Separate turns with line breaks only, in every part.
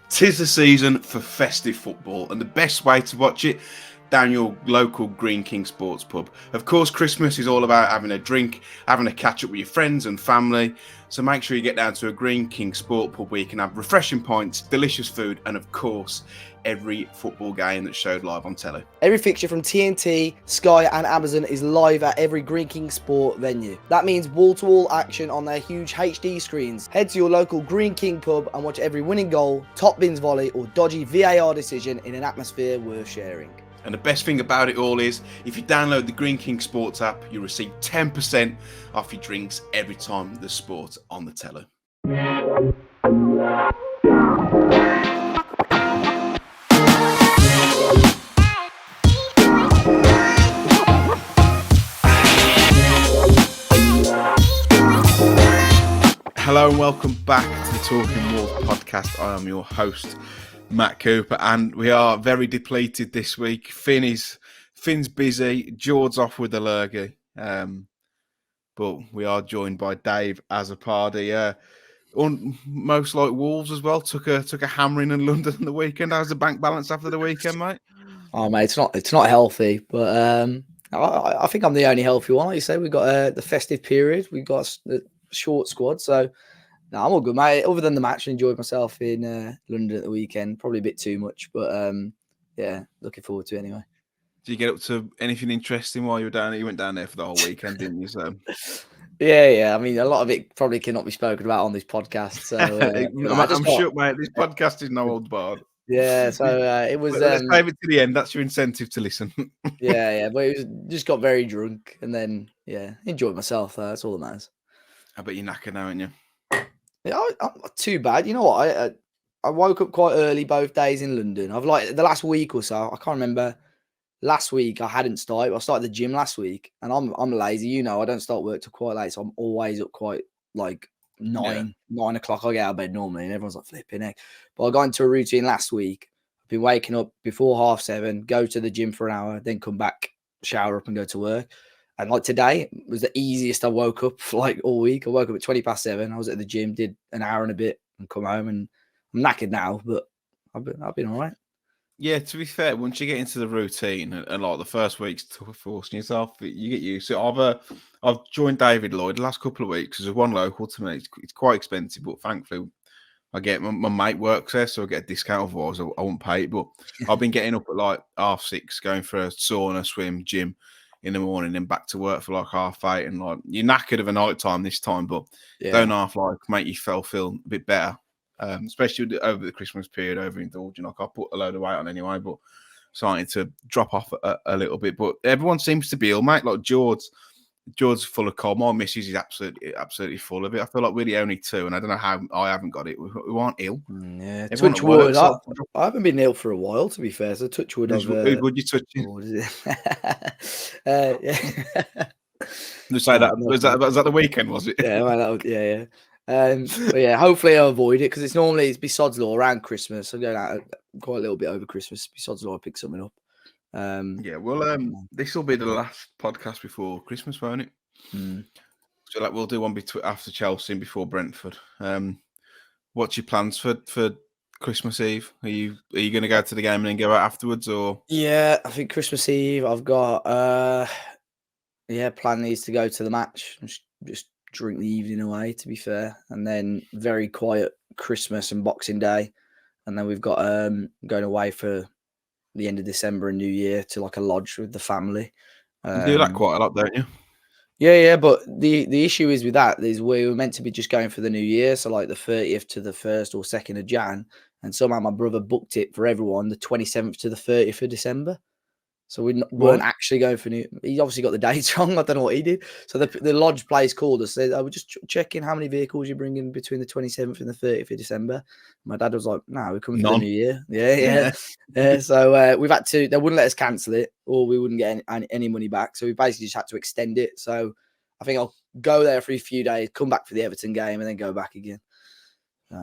'Tis the season for festive football, and the best way to watch it, down your local Green King Sports pub. Of course, Christmas is all about having a drink, having a catch up with your friends and family. So make sure you get down to a Green King Sport pub where you can have refreshing pints, delicious food, and of course, every football game that's showed live on telly.
Every fixture from TNT, Sky and Amazon is live at every Green King Sport venue. That means wall-to-wall action on their huge HD screens. Head to your local Green King pub and watch every winning goal, top bins volley or dodgy VAR decision in an atmosphere worth sharing.
And the best thing about it all is, if you download the Green King Sports app, you receive 10% off your drinks every time there's sport on the telly. Hello and welcome back to the Talking Wolves podcast. I am your host, Matt Cooper, and we are very depleted this week. Finn's busy, George's off with the lurgy, but we are joined by Dave Azzopardi. Most like Wolves as well, took a hammering in London on the weekend. How's the bank balance after the weekend, mate?
Oh mate, it's not healthy, but I think I'm the only healthy one. Like you say, we've got the festive period, we've got the short squad, so no, I'm all good, mate. Other than the match, I enjoyed myself in London at the weekend. Probably a bit too much, but yeah, looking forward to it anyway.
Did you get up to anything interesting while you were down there? You went down there for the whole weekend, didn't you? So
yeah. I mean, a lot of it probably cannot be spoken about on this podcast. So
I'm sure, mate. This podcast is no old bar.
Yeah, so it was.
Let's save it to the end. That's your incentive to listen.
yeah, but it was just got very drunk, and then enjoyed myself. That's all that matters.
I bet you're knackered now, aren't you?
Yeah, I'm not too bad. You know what? I woke up quite early both days in London. I've like the last week or so. I can't remember. Last week I hadn't started. I started the gym last week, and I'm lazy. You know, I don't start work till quite late, so I'm always up quite like 9 o'clock. I get out of bed normally, and everyone's like flipping heck. But I got into a routine last week. I've been waking up before 7:30, go to the gym for an hour, then come back, shower up, and go to work. And like today was the easiest I woke up for like all week. I woke up at 7:20. I was at the gym, did an hour and a bit, and come home. And I'm knackered now, but I've been all right.
Yeah, to be fair, once you get into the routine and like the first week's tough forcing yourself, you get used to it. I've joined David Lloyd the last couple of weeks. There's one local to me. It's quite expensive, but thankfully I get my mate works there, so I get a discount. Otherwise, I won't pay it. But I've been getting up at like 6:30, going for a sauna, swim, gym in the morning, and back to work for like 8:30. And like you're knackered of a night time this time, but don't make you feel a bit better. Especially over the Christmas period, overindulging. Like I put a load of weight on anyway, but starting to drop off a little bit. But everyone seems to be ill, mate. Like George's full of cold. My missus is absolutely full of it. I feel like we're the only two, and I don't know how I haven't got it. We aren't ill.
Yeah, touch wood. I haven't been ill for a while, to be fair. So touch wood.
Who would you touch?
Yeah.
Just say that. Was that the weekend? Was it?
Yeah, well, yeah. But yeah, hopefully I'll avoid it because it's besides law around Christmas. I'm going out quite a little bit over Christmas. Besides law, I pick something up.
This will be the last podcast before Christmas, won't it? So like we'll do one after Chelsea and before Brentford. What's your plans for Christmas Eve? Are you going to go to the game and then go out afterwards, or?
Yeah, I think Christmas Eve I've got plan is to go to the match. Just drink the evening away, to be fair, and then very quiet Christmas and Boxing Day, and then we've got going away for the end of December and New Year to like a lodge with the family.
You do that quite a lot, don't you?
Yeah, but the issue is with that is we were meant to be just going for the New Year, so like the 30th to the 1st or 2nd of Jan, and somehow my brother booked it for everyone the 27th to the 30th of December. So we weren't actually going for New. He obviously got the dates wrong. I don't know what he did. So the lodge place called us. Said, "I was just checking how many vehicles you're bringing between the 27th and the 30th of December." My dad was like, "No, we're coming for the New Year." Yeah. So we've had to. They wouldn't let us cancel it, or we wouldn't get any money back. So we basically just had to extend it. So I think I'll go there for a few days, come back for the Everton game, and then go back again.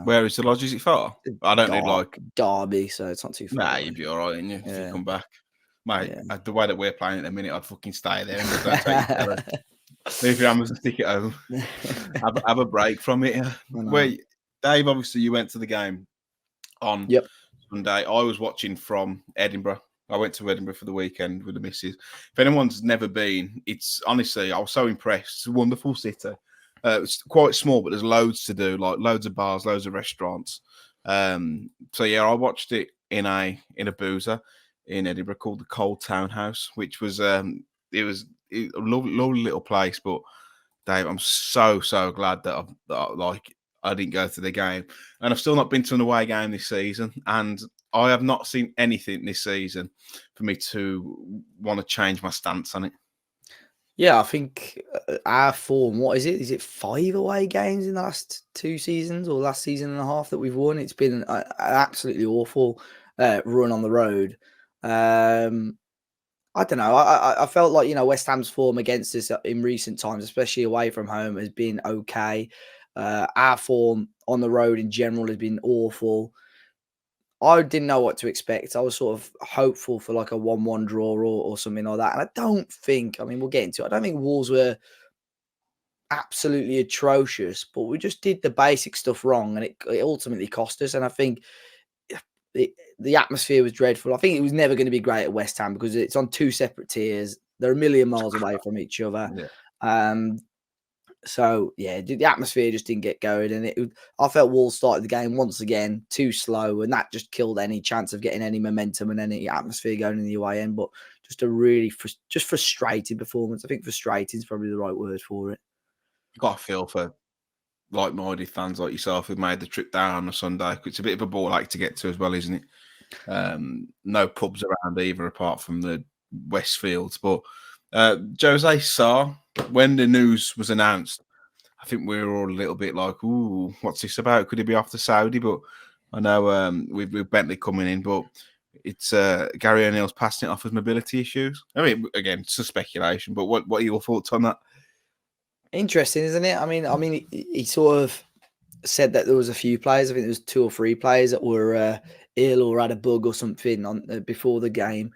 Where is the lodge? Is it far? I don't need like
Derby, so it's not too far.
Nah, you'd be all right, if you come back. Mate, the way that we're playing at the minute, I'd fucking stay there and don't take it. Leave your Amazon ticket home. have a break from it. Wait, Dave, obviously you went to the game on
Yep.
Sunday. I was watching from Edinburgh. I went to Edinburgh for the weekend with the missus. If anyone's never been, it's honestly, I was so impressed. It's a wonderful city. It's quite small, but there's loads to do, like loads of bars, loads of restaurants. So yeah, I watched it in a boozer in Edinburgh called the Cold Townhouse, which was a lovely little place. But Dave, I'm so glad I didn't go to the game, and I've still not been to an away game this season, and I have not seen anything this season for me to want to change my stance on it.
Yeah, I think our form, what is it? Is it 5 away games in the last 2 seasons or last season and a half that we've won? It's been an absolutely awful run on the road. I don't know. I felt like, West Ham's form against us in recent times, especially away from home, has been okay. Our form on the road in general has been awful. I didn't know what to expect. I was sort of hopeful for like a 1-1 draw or something like that. And I don't think, we'll get into it. I don't think Wolves were absolutely atrocious, but we just did the basic stuff wrong and it ultimately cost us. And I think the atmosphere was dreadful. I think it was never going to be great at West Ham because it's on 2 separate tiers. They're a million miles away from each other.
Yeah.
So yeah, the atmosphere just didn't get going, and I felt Wolves started the game once again too slow, and that just killed any chance of getting any momentum and any atmosphere going in the away end. But just a really frustrating performance. I think frustrating is probably the right word for it.
Got a feel for like-minded fans like yourself who made the trip down on a Sunday. It's a bit of a ball like to get to as well, isn't it? No pubs around either, apart from the Westfields. But Jose Sarr, when the news was announced, I think we were all a little bit like, "Ooh, what's this about? Could he be off to Saudi?" But I know we've Bentley coming in, but it's Gary O'Neill's passing it off as mobility issues. I mean, again, it's a speculation, but what are your thoughts on that?
Interesting, isn't it? He sort of said that there was a few players. I think there was 2 or 3 players that were ill or had a bug or something on before the game.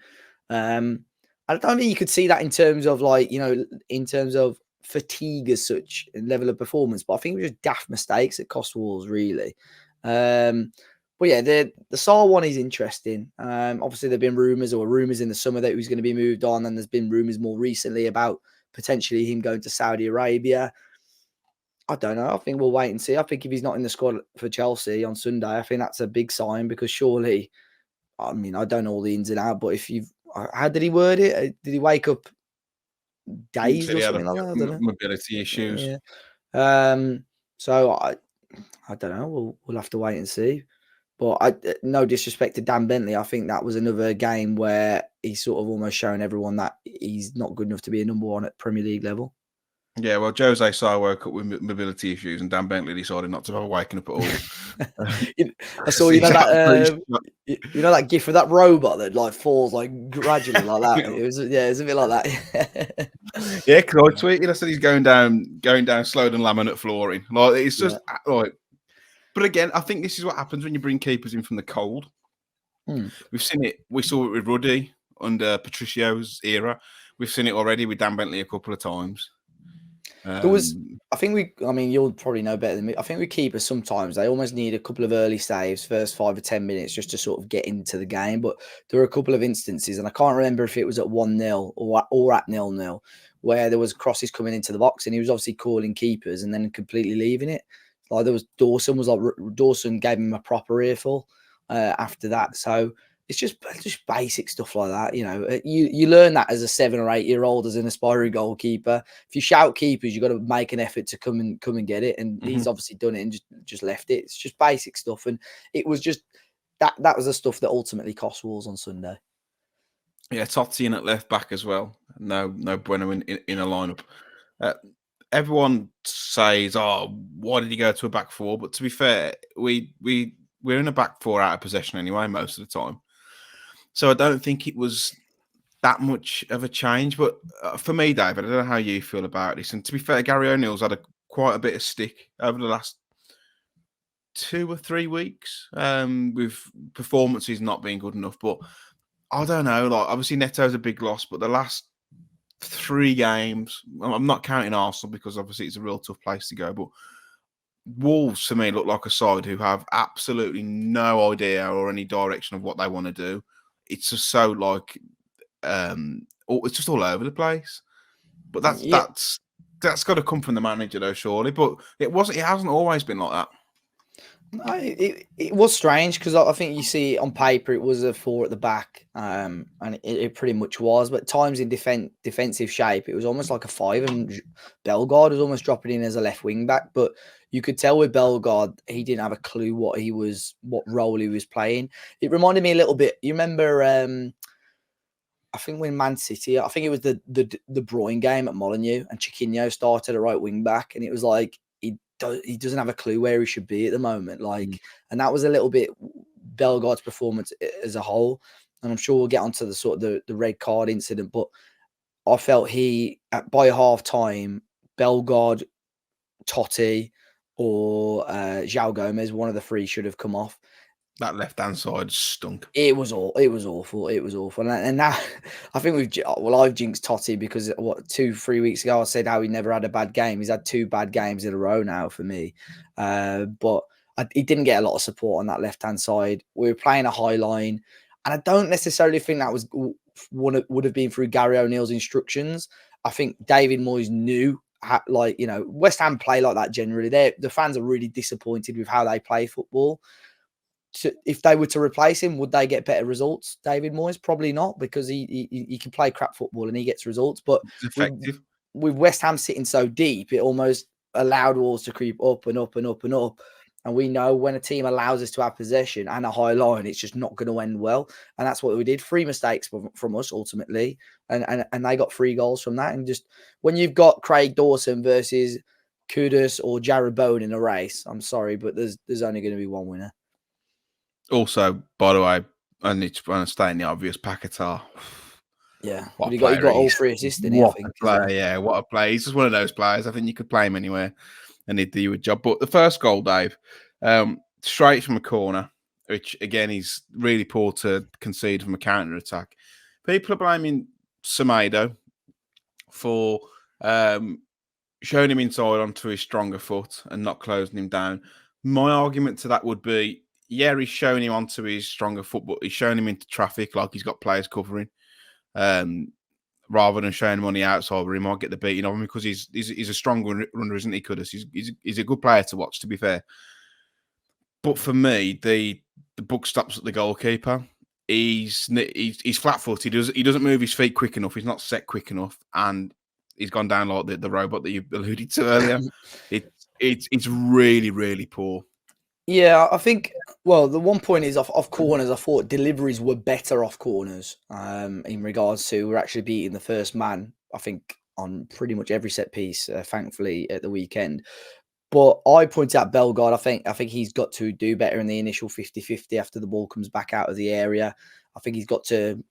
I don't think you could see that in terms of in terms of fatigue as such and level of performance, but I think it was just daft mistakes that cost Wolves really. But yeah, the Saar one is interesting. Obviously, there've been rumours in the summer that he was going to be moved on, and there's been rumours more recently about potentially him going to Saudi Arabia. I don't know. I think we'll wait and see. I think if he's not in the squad for Chelsea on Sunday, I think that's a big sign because surely, I don't know all the ins and outs, but if you've, how did he word it? Did he wake up dazed
So
or
he had
something like that? I don't know.
mobility issues.
Yeah. So I don't know. We'll have to wait and see. But no disrespect to Dan Bentley, I think that was another game where he's sort of almost shown everyone that he's not good enough to be a number 1 at Premier League level.
Yeah, well, Jose Sarr woke up with mobility issues, and Dan Bentley decided not to bother waking up at all.
I saw that gif of that robot that like falls like gradually like that. It was a bit like that.
Yeah, because I tweeted, I said he's going down slow than laminate flooring. Like it's just like. But again, I think this is what happens when you bring keepers in from the cold. We've seen it. We saw it with Ruddy under Patricio's era. We've seen it already with Dan Bentley a couple of times.
There was, I think you'll probably know better than me. I think with keepers sometimes they almost need a couple of early saves, first 5 or 10 minutes, just to sort of get into the game. But there were a couple of instances, and I can't remember if it was at 1-0 or at 0-0, where there was crosses coming into the box, and he was obviously calling keepers and then completely leaving it. Like there was Dawson gave him a proper earful after that. So it's just basic stuff like that. You learn that as a 7 or 8 year old as an aspiring goalkeeper. If you shout keepers, you've got to make an effort to come and get it. And he's obviously done it and just left it. It's just basic stuff. And it was just that was the stuff that ultimately cost Wolves on Sunday.
Yeah, Totti in at left back as well. No Bueno in a lineup. Everyone says, "Oh, why did he go to a back 4?" But to be fair, we're in a back 4 out of possession anyway most of the time. So I don't think it was that much of a change. But for me, David, I don't know how you feel about this. And to be fair, Gary O'Neill's had quite a bit of stick over the last 2 or 3 weeks with performances not being good enough. But I don't know. Like obviously, Neto's a big loss, but the last 3 games, I'm not counting Arsenal because obviously it's a real tough place to go. But Wolves to me look like a side who have absolutely no idea or any direction of what they want to do. It's just so like it's just all over the place. But
Yeah.
that's got to come from the manager though, surely. But it wasn't. It hasn't always been like that.
No, it was strange because I think you see on paper it was a 4 at the back, and it pretty much was. But times in defensive shape, it was almost like a 5, and Bellegarde was almost dropping in as a left wing back. But you could tell with Bellegarde, he didn't have a clue what role he was playing. It reminded me a little bit. You remember? I think when Man City, I think it was the De Bruyne game at Molineux, and Chiquinho started a right wing back, and it was like he doesn't have a clue where he should be at the moment. Like, and that was a little bit Bellegarde's performance as a whole. And I'm sure we'll get onto the sort of the red card incident, but I felt by half time, Bellegarde, Totti, or João Gomez, one of the three should have come off.
That left-hand side stunk.
It was awful. And now I think I've jinxed Totti because 2-3 weeks ago I said how he never had a bad game. He's had 2 bad games in a row now for me. But he didn't get a lot of support on that left-hand side. We were playing a high line, and I don't necessarily think that would have been through Gary O'Neill's instructions. I think David Moyes knew West Ham play like that generally. The fans are really disappointed with how they play football. If they were to replace him, would they get better results? David Moyes? Probably not, because he can play crap football and he gets results. But
it's effective.
With West Ham sitting so deep, it almost allowed Wolves to creep up and up and up and up. And we know when a team allows us to have possession and a high line, it's just not going to end well. And that's what we did. 3 mistakes from us ultimately, and they got 3 goals from that. And just when you've got Craig Dawson versus Kudus or Jared Bowen in a race, I'm sorry, but there's only going to be one winner.
Also, by the way, I need to state the obvious, Paquetá.
Yeah, he got all 3 assists, didn't he?
What a player, yeah, what a player. He's just one of those players. I think you could play him anywhere and he'd do you a job. But the first goal, Dave, straight from a corner, which again is really poor to concede from a counter attack. People are blaming Semedo for showing him inside onto his stronger foot and not closing him down. My argument to that would be, yeah, he's showing him onto his stronger foot, but he's showing him into traffic like he's got players covering. Rather than showing him on the outside where he might get the beating of him, because he's a strong runner, isn't he, Kudus? He's a good player to watch, to be fair. But for me, the buck stops at the goalkeeper. He's flat-footed. He doesn't move his feet quick enough. He's not set quick enough, and he's gone down like the robot that you alluded to earlier. It's really, really poor.
Yeah, I think, well, the one point is off corners, I thought deliveries were better off corners in regards to we're actually beating the first man, I think, on pretty much every set piece, thankfully, at the weekend. But I pointed out Bellegarde. I think he's got to do better in the initial 50-50 after the ball comes back out of the area. I think he's got to,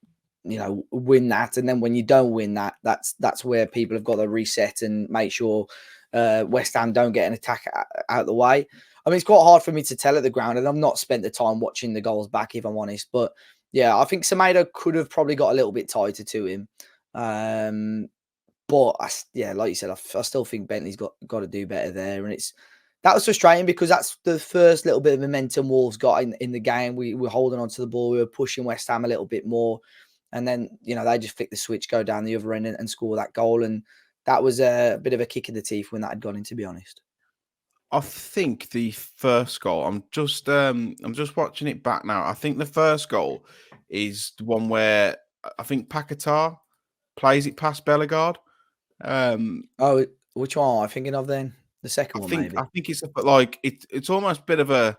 win that. And then when you don't win that, that's where people have got to reset and make sure West Ham don't get an attack out of the way. I mean, it's quite hard for me to tell at the ground, and I've not spent the time watching the goals back, if I'm honest. But yeah, I think Semedo could have probably got a little bit tighter to him. But like you said, I still think Bentley's got to do better there. And that was frustrating because that's the first little bit of momentum Wolves got in the game. We were holding on to the ball. We were pushing West Ham a little bit more. And then, they just flick the switch, go down the other end and score that goal. And that was a bit of a kick in the teeth when that had gone in, to be honest.
I think the first goal, I'm just watching it back now. I think the first goal is the one where I think Paquetá plays it past Bellegarde.
Which one am I thinking of then? The second one, maybe.
I think it's it's almost a bit of a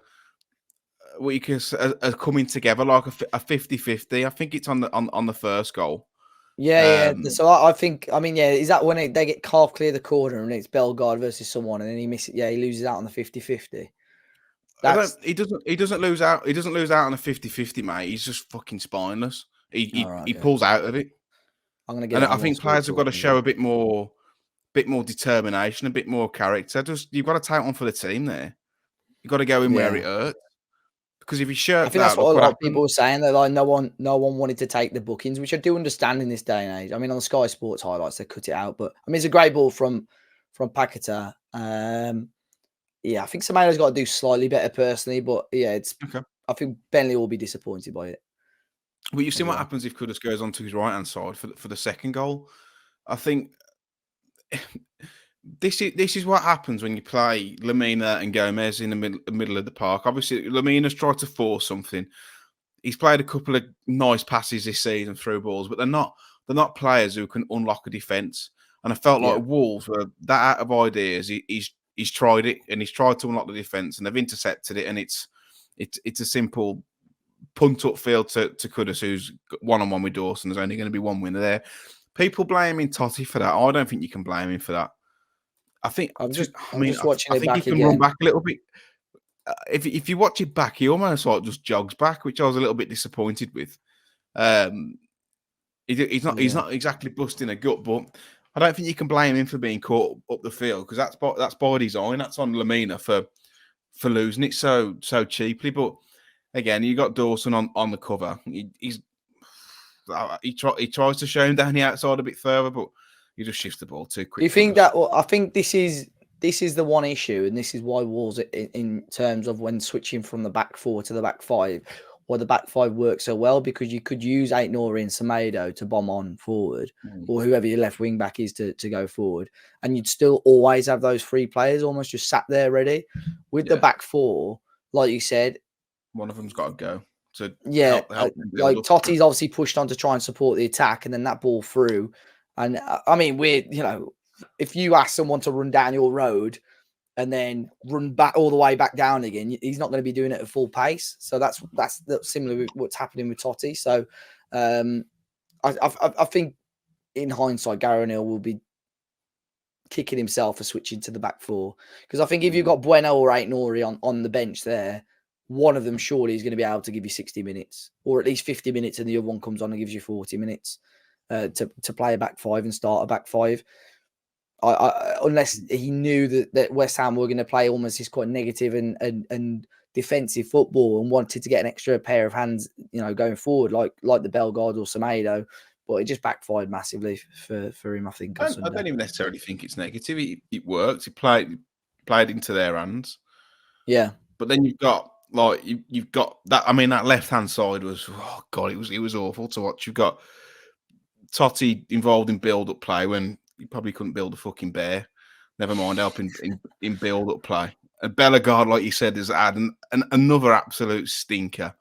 what you can a coming together, like a 50-50. I think it's on the first goal.
Yeah. So I think, is that when they get half clear the corner and it's Bellegarde versus someone and then he misses? Yeah, he loses out on the 50-50.
He doesn't lose out. He doesn't lose out on a 50-50, mate. He's just fucking spineless. He pulls out of it.
I'm gonna get.
And I think players have got to show a bit more determination, a bit more character. You've got to take one for the team there. You've got to go in where it hurts. Because if you shirk,
I think that's what a lot of people were saying, that like no one wanted to take the bookings, which I do understand in this day and age. I mean, on the Sky Sports highlights, they cut it out, but I mean, it's a great ball from Paquetá. Yeah, I think Semedo's got to do slightly better personally, but yeah,
Okay.
I think Bentley will be disappointed by it
Well, you see
as
what
well.
happens if Kudus goes onto his right hand side for the second goal. I think this is what happens when you play Lamina and Gomez in the middle of the park. Obviously, Lamina's tried to force something. He's played a couple of nice passes this season through balls, but they're not players who can unlock a defence. And I felt
Yeah,
like Wolves were that out of ideas. He's tried it and he's tried to unlock the defence and they've intercepted it, and it's a simple punt upfield to Kudus, who's one-on-one with Dawson. There's only going to be one winner there. People blaming Totti for that. I don't think you can blame him for that. I think,
I'm just
I mean,
watching
I
it
think he
back
can run
again.
back a little bit. If you watch it back, he almost like just jogs back, which I was a little bit disappointed with. Um, he's
Yeah,
not exactly busting a gut, but I don't think you can blame him for being caught up the field because that's by design. That's on Lamina for losing it so cheaply. But again, you got Dawson on the cover. He tries to show him down the outside a bit further, but he just shifts the ball too
do you
quick for
think
us.
that? Well, I think this is the one issue, and this is why Wolves, in terms of when switching from the back four to the back five, why the back five works so well, because you could use Ait Nouri and Semedo to bomb on forward,
Mm.
or whoever your left wing back is to go forward, and you'd still always have those three players almost just sat there ready. With the
Yeah,
back four, like you said,
one of them's got to go to
yeah,
help them build
like
up.
Totti's obviously pushed on to try and support the attack, and then that ball through. And I mean, if you ask someone to run down your road and then run back all the way back down again, he's not going to be doing it at full pace. So that's similar with what's happening with Totti. So um, I think in hindsight, Gary O'Neill will be kicking himself for switching to the back four, because I think if you've got Bueno or Ait Nouri on the bench there, one of them surely is going to be able to give you 60 minutes or at least 50 minutes, and the other one comes on and gives you 40 minutes to play a back five and start a back five. Unless he knew that West Ham were going to play almost this quite negative and defensive football and wanted to get an extra pair of hands, going forward, like the Bellegarde or Semedo, but it just backfired massively for him, I think, on
I
Sunday.
don't even necessarily think it's negative. It worked. It played into their hands.
Yeah.
But then you've got you've got that. I mean, that left hand side was it was awful to watch. You've got Totti involved in build up play when he probably couldn't build a fucking bear. Never mind helping in build up play. And Bellegarde, like you said, has had another absolute stinker.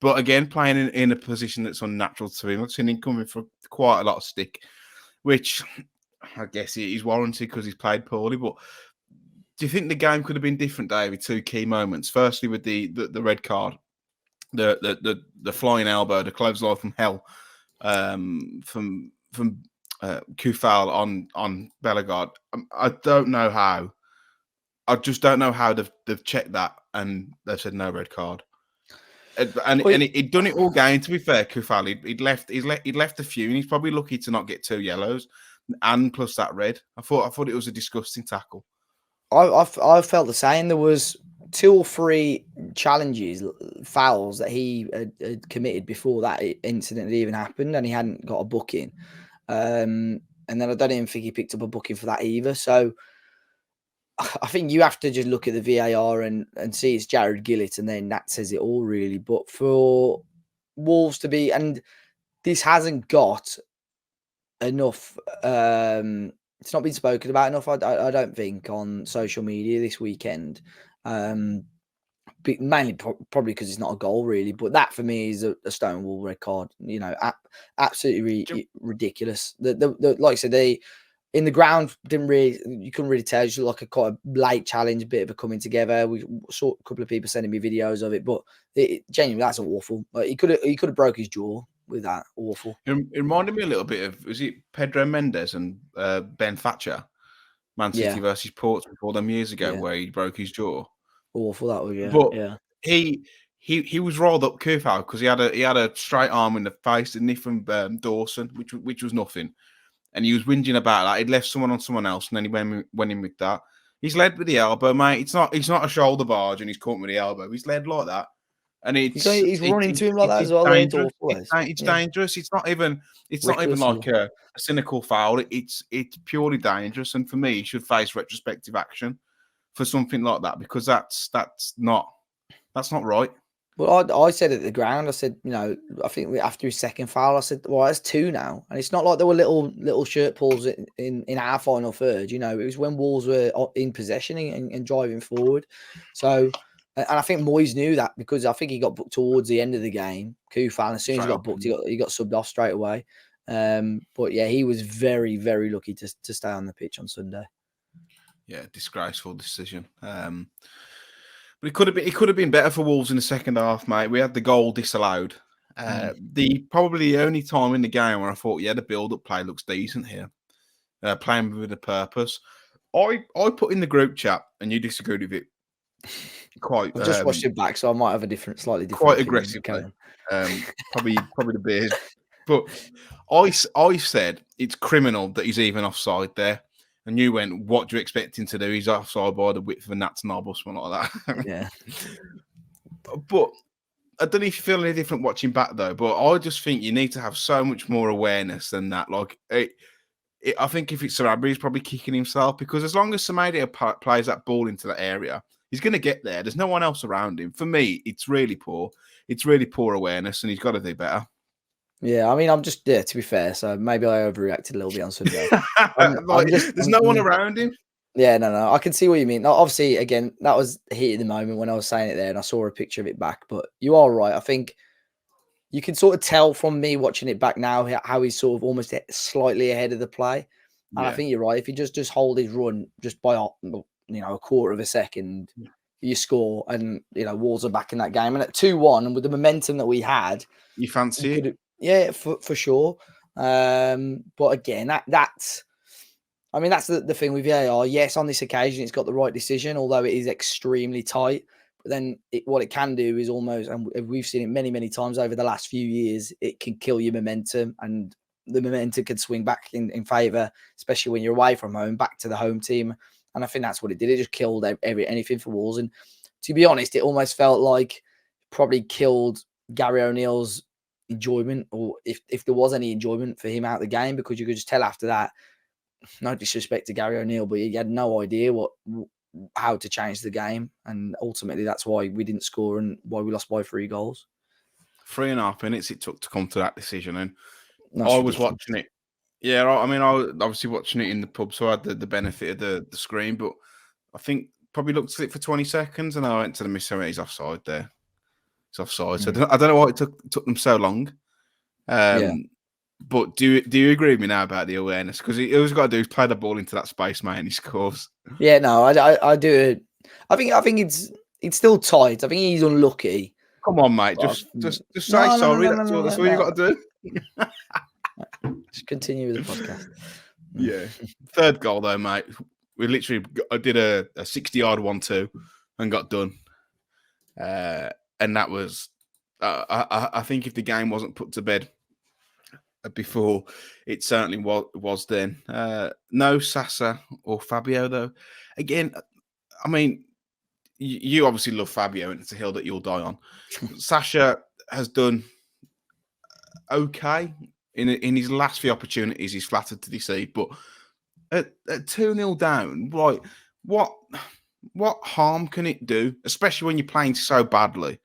But again, playing in a position that's unnatural to him. I've seen him coming for quite a lot of stick, which I guess he's warranted because he's played poorly. But do you think the game could have been different, David? Two key moments. Firstly, with the red card, the flying elbow, the clothesline from hell, from Kufal on Bellegarde. I don't know how. I just don't know how they've checked that and they've said no red card. And he'd done it all game. To be fair, Kufal, he'd left a few, and he's probably lucky to not get two yellows, and plus that red. I thought it was a disgusting tackle.
I felt the same. There was 2 or 3 challenges, fouls that he had committed before that incident had even happened, and he hadn't got a booking. And then I don't even think he picked up a booking for that either. So I think you have to just look at the VAR and see it's Jared Gillett, and then that says it all, really. But for Wolves to be, and this hasn't got enough. It's not been spoken about enough. I don't think on social media this weekend. Mainly probably because it's not a goal, really. But that for me is a Stonewall red card. Absolutely ridiculous. Like I said, they in the ground you couldn't really tell. It's like a quite a late challenge, a bit of a coming together. We saw a couple of people sending me videos of it, but genuinely that's awful. Like, he could have broke his jaw with that. Awful.
It reminded me a little bit of, was it Pedro Mendes and Ben Thatcher, Man City versus Portsmouth all them years ago, where he broke his jaw.
Awful that was,
But
yeah.
he was rolled up Kufal because he had a straight arm in the face, didn't he, from Dawson, which was nothing, and he was whinging about that. He'd left someone on someone else, and then he went in with that. He's led with the elbow, mate. It's not a shoulder barge, and he's caught with the elbow. He's led like that. And
he's running into him like that as well.
Dangerous. It's dangerous. It's not even like a cynical foul. It's purely dangerous. And for me, he should face retrospective action for something like that, because that's not right.
Well, I said at the ground, I said, I think after his second foul, I said, well, that's 2 now. And it's not like there were little shirt pulls in our final third. It was when Wolves were in possession and driving forward. So, and I think Moyes knew that, because I think he got booked towards the end of the game. Koufal, as soon as he got booked, he got subbed off straight away. But yeah, he was very, very lucky to stay on the pitch on Sunday.
Yeah, disgraceful decision. But it could have been better for Wolves in the second half, mate. We had the goal disallowed. Probably the only time in the game where I thought, yeah, the build-up play looks decent here, playing with a purpose. I put in the group chat, and you disagreed with it quite.
I've just watched it back, so I might have slightly different,
quite aggressively. Probably the beers, but I said it's criminal that he's even offside there. And you went, what do you expect him to do? He's offside by the width of a gnat's knob or something like that.
Yeah.
But I don't know if you feel any different watching back, though. But I just think you need to have so much more awareness than that. Like, I think if it's Sarabia, he's probably kicking himself, because as long as Sarabia plays that ball into that area, he's going to get there. There's no one else around him. For me, it's really poor. It's really poor awareness, and he's got to do better.
Yeah, I mean, I'm just to be fair, so maybe I overreacted a little bit on Sunday.
There's no one around him.
Yeah, no, I can see what you mean. Now, obviously, again, that was the heat of the moment when I was saying it there, and I saw a picture of it back. But you are right. I think you can sort of tell from me watching it back now how he's sort of almost slightly ahead of the play. And I think you're right. If he just hold his run just by a quarter of a second, you score, and Wolves are back in that game. And at 2-1, and with the momentum that we had,
you fancy it.
Yeah, for sure. But again, that's the thing with VAR. Yes, on this occasion, it's got the right decision, although it is extremely tight. But then what it can do is almost, and we've seen it many, many times over the last few years, it can kill your momentum, and the momentum can swing back in favour, especially when you're away from home, back to the home team. And I think that's what it did. It just killed anything for Wolves. And to be honest, it almost felt like probably killed Gary O'Neill's enjoyment, or if there was any enjoyment for him out the game, because you could just tell after that, no disrespect to Gary O'Neill, but he had no idea how to change the game, and ultimately that's why we didn't score and why we lost by 3 goals.
3.5 minutes it took to come to that decision, and
that's
I was watching it. Yeah, I mean, I was obviously watching it in the pub, so I had the benefit of the screen, but I think probably looked at it for 20 seconds, and I went to the miss. He's offside there. It's offside. So I don't know why it took them so long. But do you agree with me now about the awareness? Because all he's got to do is play the ball into that space, mate, and he scores.
Yeah, no, I do. I think it's still tight. I think he's unlucky.
Come on, mate. Just say sorry. That's all you got to do.
Just continue with the podcast.
Yeah. Third goal, though, mate. We literally did a 60-yard 1-2 and got done. And that was, I think if the game wasn't put to bed before, it certainly was then. No Sasa or Fabio, though. Again, I mean, you obviously love Fabio, and it's a hill that you'll die on. Sasha has done okay in his last few opportunities. He's flattered to deceive, but at 2-0 down, like what harm can it do, especially when you're playing so badly?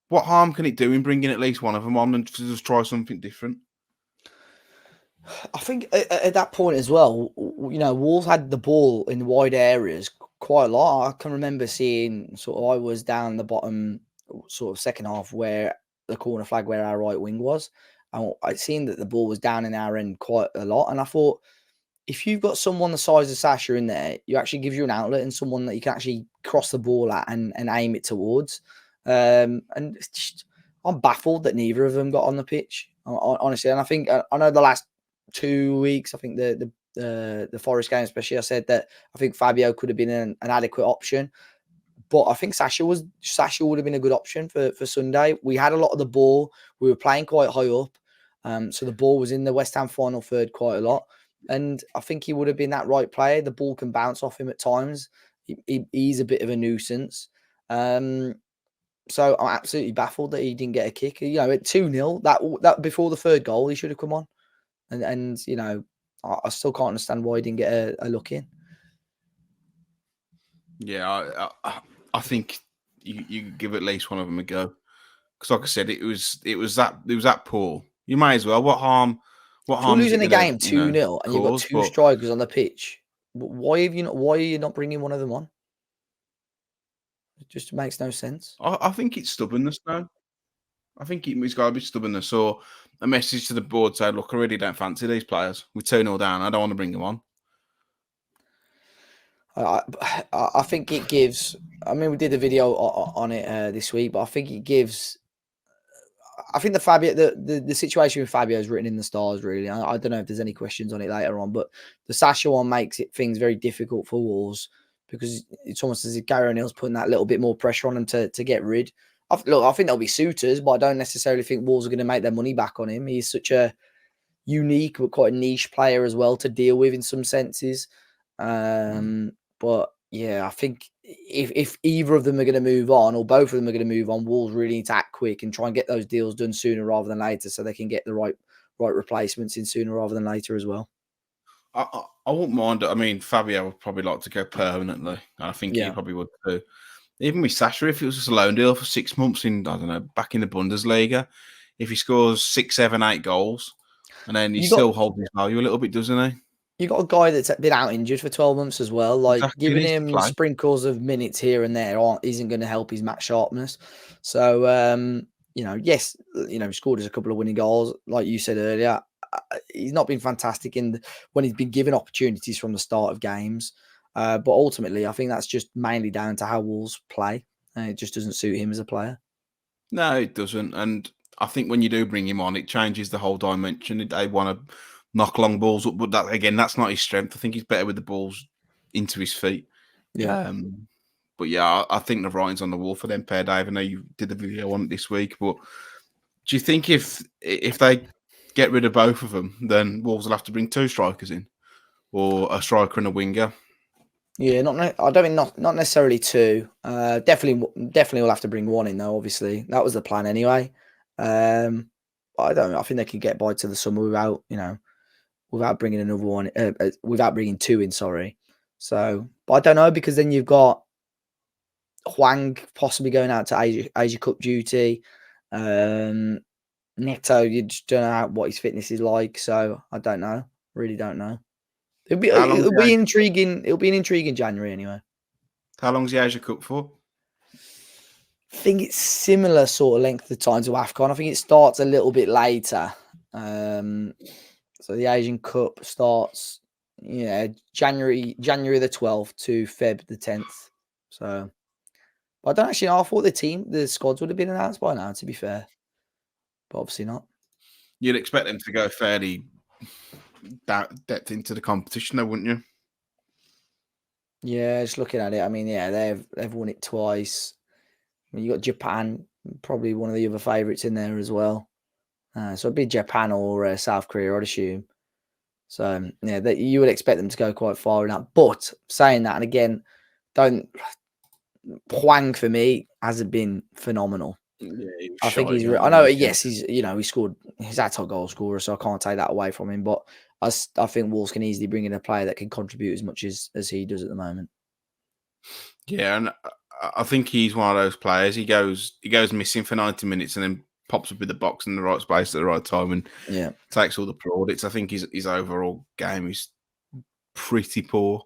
What harm can it do in bringing at least one of them on and just try something different?
I think at that point as well, Wolves had the ball in wide areas quite a lot. I can remember seeing I was down the bottom sort of second half where the corner flag where our right wing was. And I'd seen that the ball was down in our end quite a lot. And I thought, if you've got someone the size of Sasha in there, you actually gives you an outlet and someone that you can actually cross the ball at and aim it towards. And I'm baffled that neither of them got on the pitch, honestly. And I think I know the last 2 weeks, I think the Forest game especially, I said that I think Fabio could have been an adequate option, but I think Sasha would have been a good option for Sunday. We had a lot of the ball. We were playing quite high up, so the ball was in the West Ham final third quite a lot, and I think he would have been that right player. The ball can bounce off him at times. He's a bit of a nuisance. So I'm absolutely baffled that he didn't get a kick. At 2-0, that before the third goal, he should have come on. And I still can't understand why he didn't get a look in.
Yeah, I think you give at least one of them a go because, like I said, it was that poor. You may as well. What
If you're
harm is it
losing a
going to
game 2-0 and you've got
cause?
two
But
strikers on the pitch, why are you not bringing one of them on? It just makes no sense.
I think it's stubbornness now. I think it's got to be stubbornness or a message to the board saying, "Look, I really don't fancy these players. We're 2-0 down. I don't want to bring them on."
I think it gives. I mean, we did a video on it this week, but I think it gives. I think the situation with Fabio is written in the stars. Really, I don't know if there's any questions on it later on, but the Sasha one makes things very difficult for Wolves because it's almost as if Gary O'Neill's putting that little bit more pressure on him to get rid. Look, I think there'll be suitors, but I don't necessarily think Wolves are going to make their money back on him. He's such a unique but quite a niche player as well to deal with in some senses. But yeah, I think if either of them are going to move on or both of them are going to move on, Wolves really need to act quick and try and get those deals done sooner rather than later, so they can get the right replacements in sooner rather than later as well.
I wouldn't mind. I mean, Fabio would probably like to go permanently. I think he probably would too. Even with Sasha, if it was just a loan deal for 6 months back in the Bundesliga, if he scores 6, 7, 8 goals, and then he still holds his value a little bit, doesn't he?
You got a guy that's been out injured for 12 months as well. Like giving him sprinkles of minutes here and there isn't going to help his match sharpness. So, yes, scored us a couple of winning goals, like you said earlier. He's not been fantastic when he's been given opportunities from the start of games. But ultimately, I think that's just mainly down to how Wolves play. It just doesn't suit him as a player.
No, it doesn't. And I think when you do bring him on, it changes the whole dimension. They want to knock long balls up, but that's not his strength. I think he's better with the balls into his feet.
Yeah.
But yeah, I think the writing's on the wall for them pair, Dave. I know you did the video on it this week, but do you think if they get rid of both of them, then Wolves will have to bring 2 strikers in, or a striker and a winger?
Yeah, I don't mean not necessarily 2. Definitely we'll have to bring 1 in though. Obviously, that was the plan anyway. I don't know. I think they can get by to the summer without bringing another one, without bringing 2 in. Sorry. So, but I don't know because then you've got Hwang possibly going out to Asia Cup duty. Neto, you just don't know what his fitness is like. So I don't know. Really don't know. It'll be intriguing. It'll be an intriguing January anyway.
How long's the Asia Cup for?
I think it's similar sort of length of time to AFCON. I think it starts a little bit later. So the Asian Cup starts, January the 12th to Feb the 10th. So, but I don't actually know. I thought the squads would have been announced by now, to be fair. But obviously not.
You'd expect them to go fairly depth into the competition, though, wouldn't you?
Yeah, just looking at it, I mean, they've won it twice. I mean, you got Japan, probably one of the other favourites in there as well. So it'd be Japan or South Korea, I'd assume. So you would expect them to go quite far in that. But saying that, and again, Hwang for me hasn't been phenomenal.
Yeah,
I think he's. I know. Yes, he's. He scored. He's our top goal scorer, so I can't take that away from him. But I think Wolves can easily bring in a player that can contribute as much as he does at the moment.
Yeah, and I think he's one of those players. He goes missing for 90 minutes and then pops up in the box in the right space at the right time and takes all the plaudits. I think his overall game is pretty poor.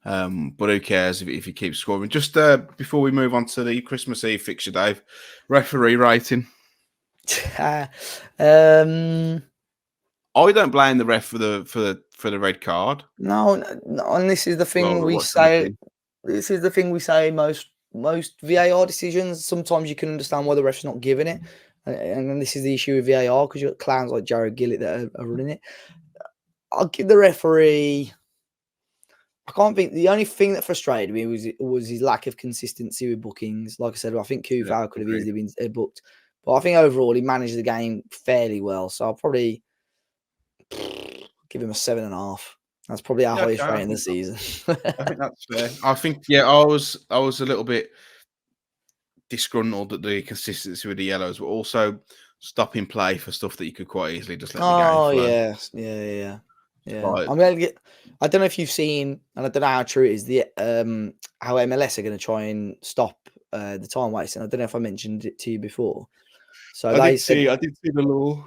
But who cares if he keeps scoring? Just before we move on to the Christmas Eve fixture, Dave, referee rating.
I
don't blame the ref for the red card.
No, and this is the thing we say. This is the thing we say. Most VAR decisions. Sometimes you can understand why the ref's not giving it, and then this is the issue with VAR because you've got clowns like Jared Gillett that are running it. I'll give the referee. I can't think. The only thing that frustrated me was his lack of consistency with bookings. Like I said, I think Kufau could have easily been booked, but I think overall he managed the game fairly well. So I'll probably give him a 7.5. That's probably our highest rate in the season.
I think that's fair. I think I was a little bit disgruntled at the consistency with the yellows, but also stopping play for stuff that you could quite easily just let the game flow.
Yeah. I mean, I don't know if you've seen, and I don't know how true it is, the how MLS are going to try and stop the time wasting. I don't know if I mentioned it to you before. So
I
they
did
said
see the law.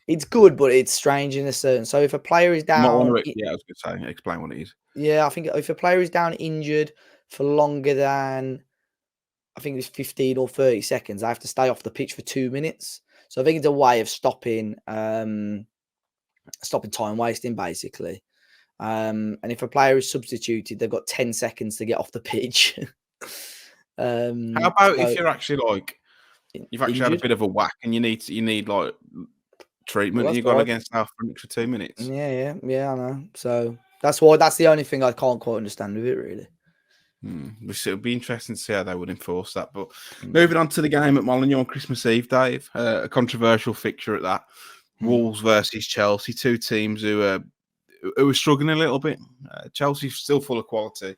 it's good, but it's strange in a certain. So if a player is
You might want
down,
to, yeah, I was going to say, explain what it is.
yeah, I think if a player is down injured for longer than, I think it's 15 or 30 seconds, they have to stay off the pitch for 2 minutes. So I think it's a way of stopping stopping time wasting, basically. And if a player is substituted, they've got 10 seconds to get off the pitch.
How about if
So
you're actually like you've actually had a
injured.
bit of a whack and you need like
Well,
treatment and
that's
you got
all
to
right.
against half for an extra 2 minutes?
Yeah, I know. So that's the only thing I can't quite understand with it, really.
Which it would be interesting to see how they would enforce that. But
Mm.
moving on to the game at Molineux on Christmas Eve, Dave, a controversial fixture at that. Wolves versus Chelsea, two teams who were struggling a little bit. Chelsea's still full of quality,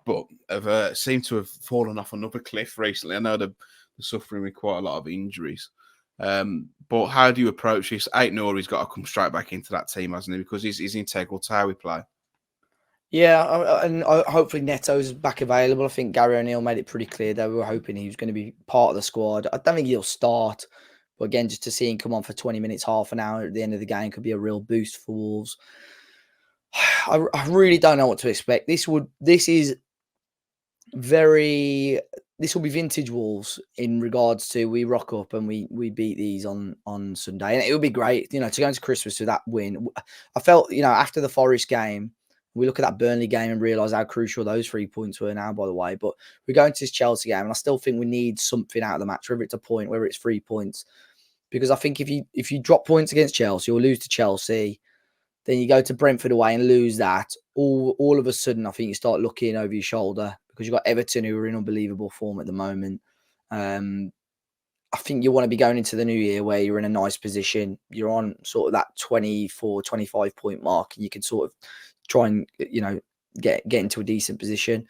but have seemed to have fallen off another cliff recently. I know they're suffering with quite a lot of injuries. But how do you approach this? Aït-Nouri's got to come straight back into that team, hasn't he? Because he's integral to how we play.
Yeah, and hopefully Neto's back available. I think Gary O'Neill made it pretty clear that we were hoping he was going to be part of the squad. I don't think he'll start, but again, just to see him come on for 20 minutes, half an hour at the end of the game could be a real boost for Wolves. I really don't know what to expect. This will be vintage Wolves in regards to we rock up and we beat these on Sunday, and it would be great, to go into Christmas with that win. I felt, after the Forest game, we look at that Burnley game and realise how crucial those 3 points were now, by the way. But we're going to this Chelsea game, and I still think we need something out of the match, whether it's a point, whether it's 3 points. Because I think if you drop points against Chelsea or lose to Chelsea, then you go to Brentford away and lose that. All of a sudden, I think you start looking over your shoulder because you've got Everton who are in unbelievable form at the moment. I think you want to be going into the new year where you're in a nice position. You're on sort of that 24, 25 point mark, and you can sort of try and, get into a decent position.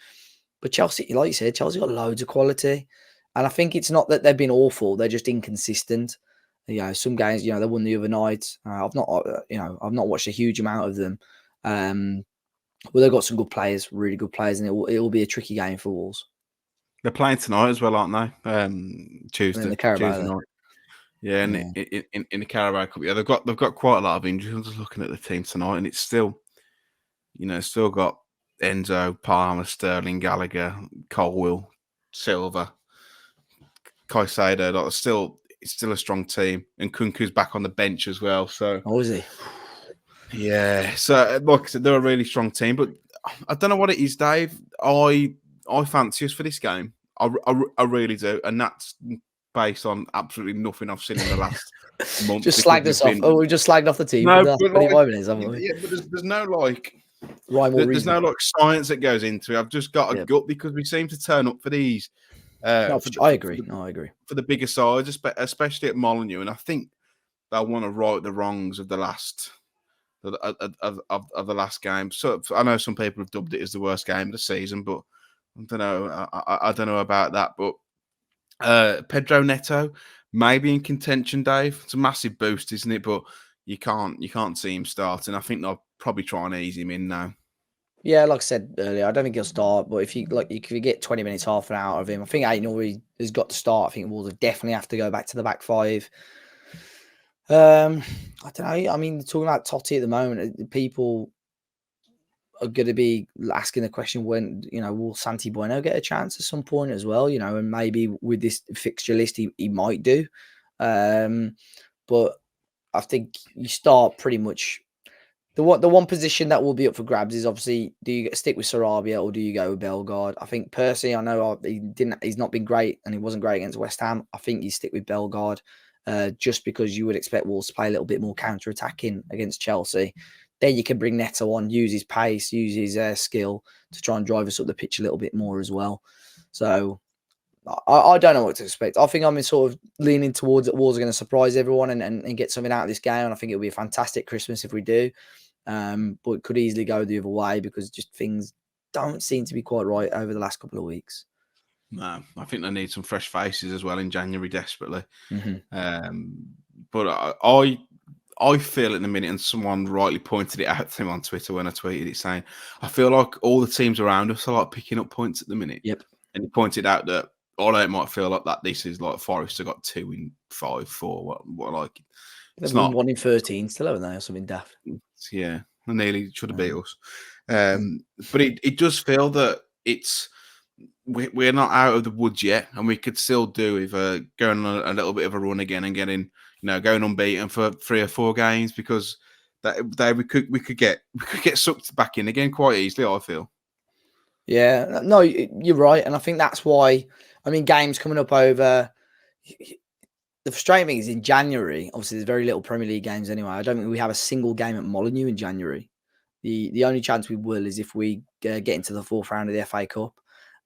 But Chelsea, like you said, Chelsea got loads of quality. And I think it's not that they've been awful. They're just inconsistent. Some games, they won the other night. I've not watched a huge amount of them. Well, they've got some good players, really good players, and it will be a tricky game for Wolves.
They're playing tonight as well, aren't they? Tuesday,
In the Carabao,
Tuesday night. Yeah, and in the Carabao Cup, yeah, they've got quite a lot of injuries. I'm just looking at the team tonight, and it's still, still got Enzo, Palmer, Sterling, Gallagher, Colwill, Silva, Caicedo. It's still a strong team, and Kunku's back on the bench as well. So,
is he?
Yeah. So, like I said, they're a really strong team, but I don't know what it is, Dave. I fancy us for this game. I really do, and that's based on absolutely nothing I've seen in the last month.
Just slagged us off. We just slagged off the team
No,
for the last 25 minutes, haven't we?
Yeah, but there's no like
Rhyme or
there's
reason.
no like science that goes into it. I've just got a gut because we seem to turn up for these.
I agree. I agree.
For the bigger sides, especially at Molineux, and I think they'll want to right the wrongs of the last of the last game. So I know some people have dubbed it as the worst game of the season, but I don't know. I don't know about that. But Pedro Neto maybe in contention, Dave. It's a massive boost, isn't it? But you can't see him starting. I think they'll probably try and ease him in now.
Yeah, like I said earlier, I don't think he'll start. But if you get 20 minutes, half an hour of him, I think Aït-Nouri has got to start. I think Wolves definitely have to go back to the back five. I don't know. I mean, talking about Totti at the moment, people are going to be asking the question when, will Santi Bueno get a chance at some point as well? And maybe with this fixture list, he might do. But I think you start pretty much the one position that will be up for grabs is obviously, do you stick with Sarabia or do you go with Bellegarde? I think personally, I know he's not been great and he wasn't great against West Ham. I think you stick with Bellegarde just because you would expect Wolves to play a little bit more counter-attacking against Chelsea. Then you can bring Neto on, use his pace, use his skill to try and drive us up the pitch a little bit more as well. So I don't know what to expect. I think I'm sort of leaning towards that Wolves are going to surprise everyone and get something out of this game. And I think it'll be a fantastic Christmas if we do. But it could easily go the other way because just things don't seem to be quite right over the last couple of weeks.
No, I think they need some fresh faces as well in January desperately.
Mm-hmm.
But I feel in the minute, and someone rightly pointed it out to me on Twitter when I tweeted it, saying, I feel like all the teams around us are like picking up points at the minute.
Yep.
And he pointed out that, although it might feel like that, this is like Forest have got 2 in 5, 4. What like
They've won 1 in 13 still, haven't they, or something daft?
Yeah, nearly should have beat us. But it does feel that we're not out of the woods yet, and we could still do with going on a little bit of a run again and getting, going unbeaten for 3 or 4 games, because we could get sucked back in again quite easily, I feel.
Yeah, no, you're right, and I think that's why. I mean, games coming up over. The frustrating thing is in January. Obviously, there's very little Premier League games anyway. I don't think we have a single game at Molineux in January. The only chance we will is if we get into the 4th round of the FA Cup.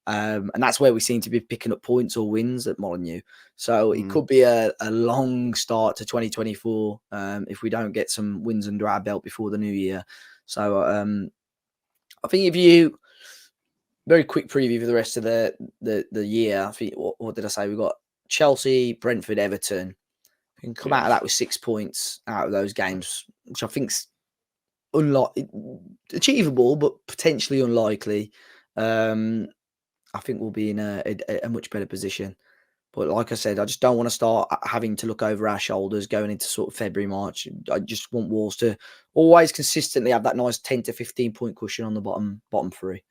And that's where we seem to be picking up points or wins at Molineux. So it could be a long start to 2024 if we don't get some wins under our belt before the new year. So I think if you very quick preview for the rest of the year. I think what did I say? We've got Chelsea, Brentford, Everton. We can come out of that with 6 points out of those games, which I think's achievable, but potentially unlikely. I think we'll be in a much better position. But like I said, I just don't want to start having to look over our shoulders going into sort of February, March. I just want Wolves to always consistently have that nice 10 to 15 point cushion on the bottom 3.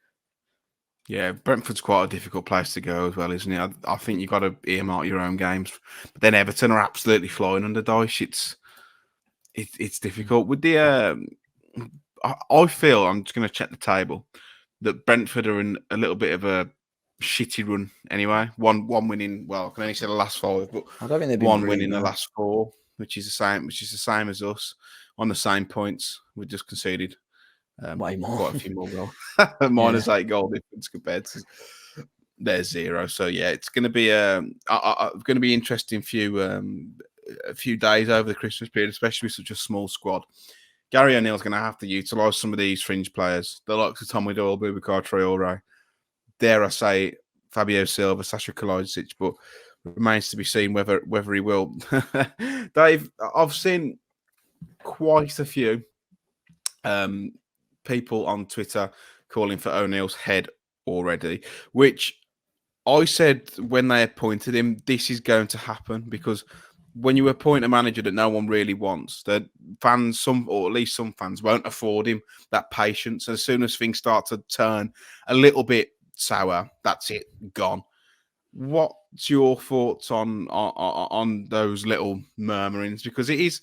Yeah, Brentford's quite a difficult place to go as well, isn't it? I think you've got to earmark your own games. But then Everton are absolutely flying under Dyche. It's difficult. With the I feel, I'm just going to check the table, that Brentford are in a little bit of a shitty run anyway. One winning, well, I can only say the last 5, but
I don't think they've been
one winning the last 4, which is the same as us, on the same points. We just conceded
way more,
quite a few more goals. Minus 8 goal difference compared to their 0. So yeah, it's going to be going to be interesting a few days over the Christmas period, especially with such a small squad. Gary O'Neill's going to have to utilise some of these fringe players, the likes of Tommy Doyle, Boubacar Traoré, dare I say, Fabio Silva, Sasha Kalajdzic, but remains to be seen whether he will. Dave, I've seen quite a few people on Twitter calling for O'Neill's head already, which I said when they appointed him, this is going to happen, because when you appoint a manager that no one really wants, the fans, or at least some fans, won't afford him that patience. As soon as things start to turn a little bit sour, that's it, gone. What's your thoughts on those little murmurings? Because it is,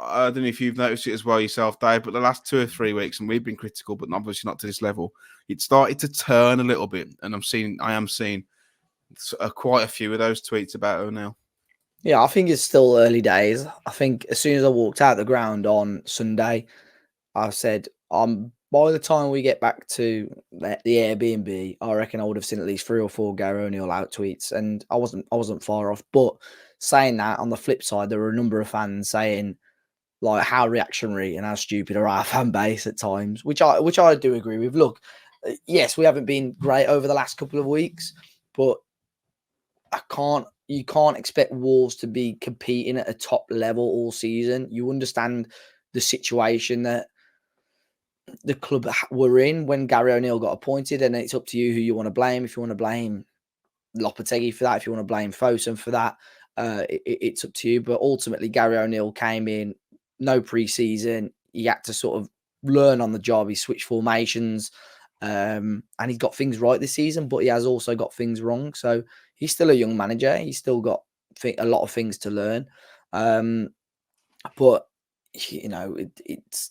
I don't know if you've noticed it as well yourself, Dave, but the last 2 or 3 weeks, and we've been critical, but obviously not to this level, it started to turn a little bit, and I am seeing quite a few of those tweets about O'Neill.
Yeah, I think it's still early days. I think as soon as I walked out the ground on Sunday, I said, by the time we get back to the Airbnb, I reckon I would have seen at least 3 or 4 Gary O'Neill out tweets, and I wasn't far off. But saying that, on the flip side, there were a number of fans saying, like, how reactionary and how stupid are our fan base at times, which I do agree with. Look, yes, we haven't been great over the last couple of weeks, but you can't expect Wolves to be competing at a top level all season. You understand the situation that the club were in when Gary O'Neill got appointed, and it's up to you who you want to blame. If you want to blame Lopetegui for that, if you want to blame Fosun for that, it's up to you. But ultimately, Gary O'Neill came in, no pre-season. He had to sort of learn on the job. He switched formations, and he's got things right this season, but he has also got things wrong. So he's still a young manager. He's still got a lot of things to learn. But he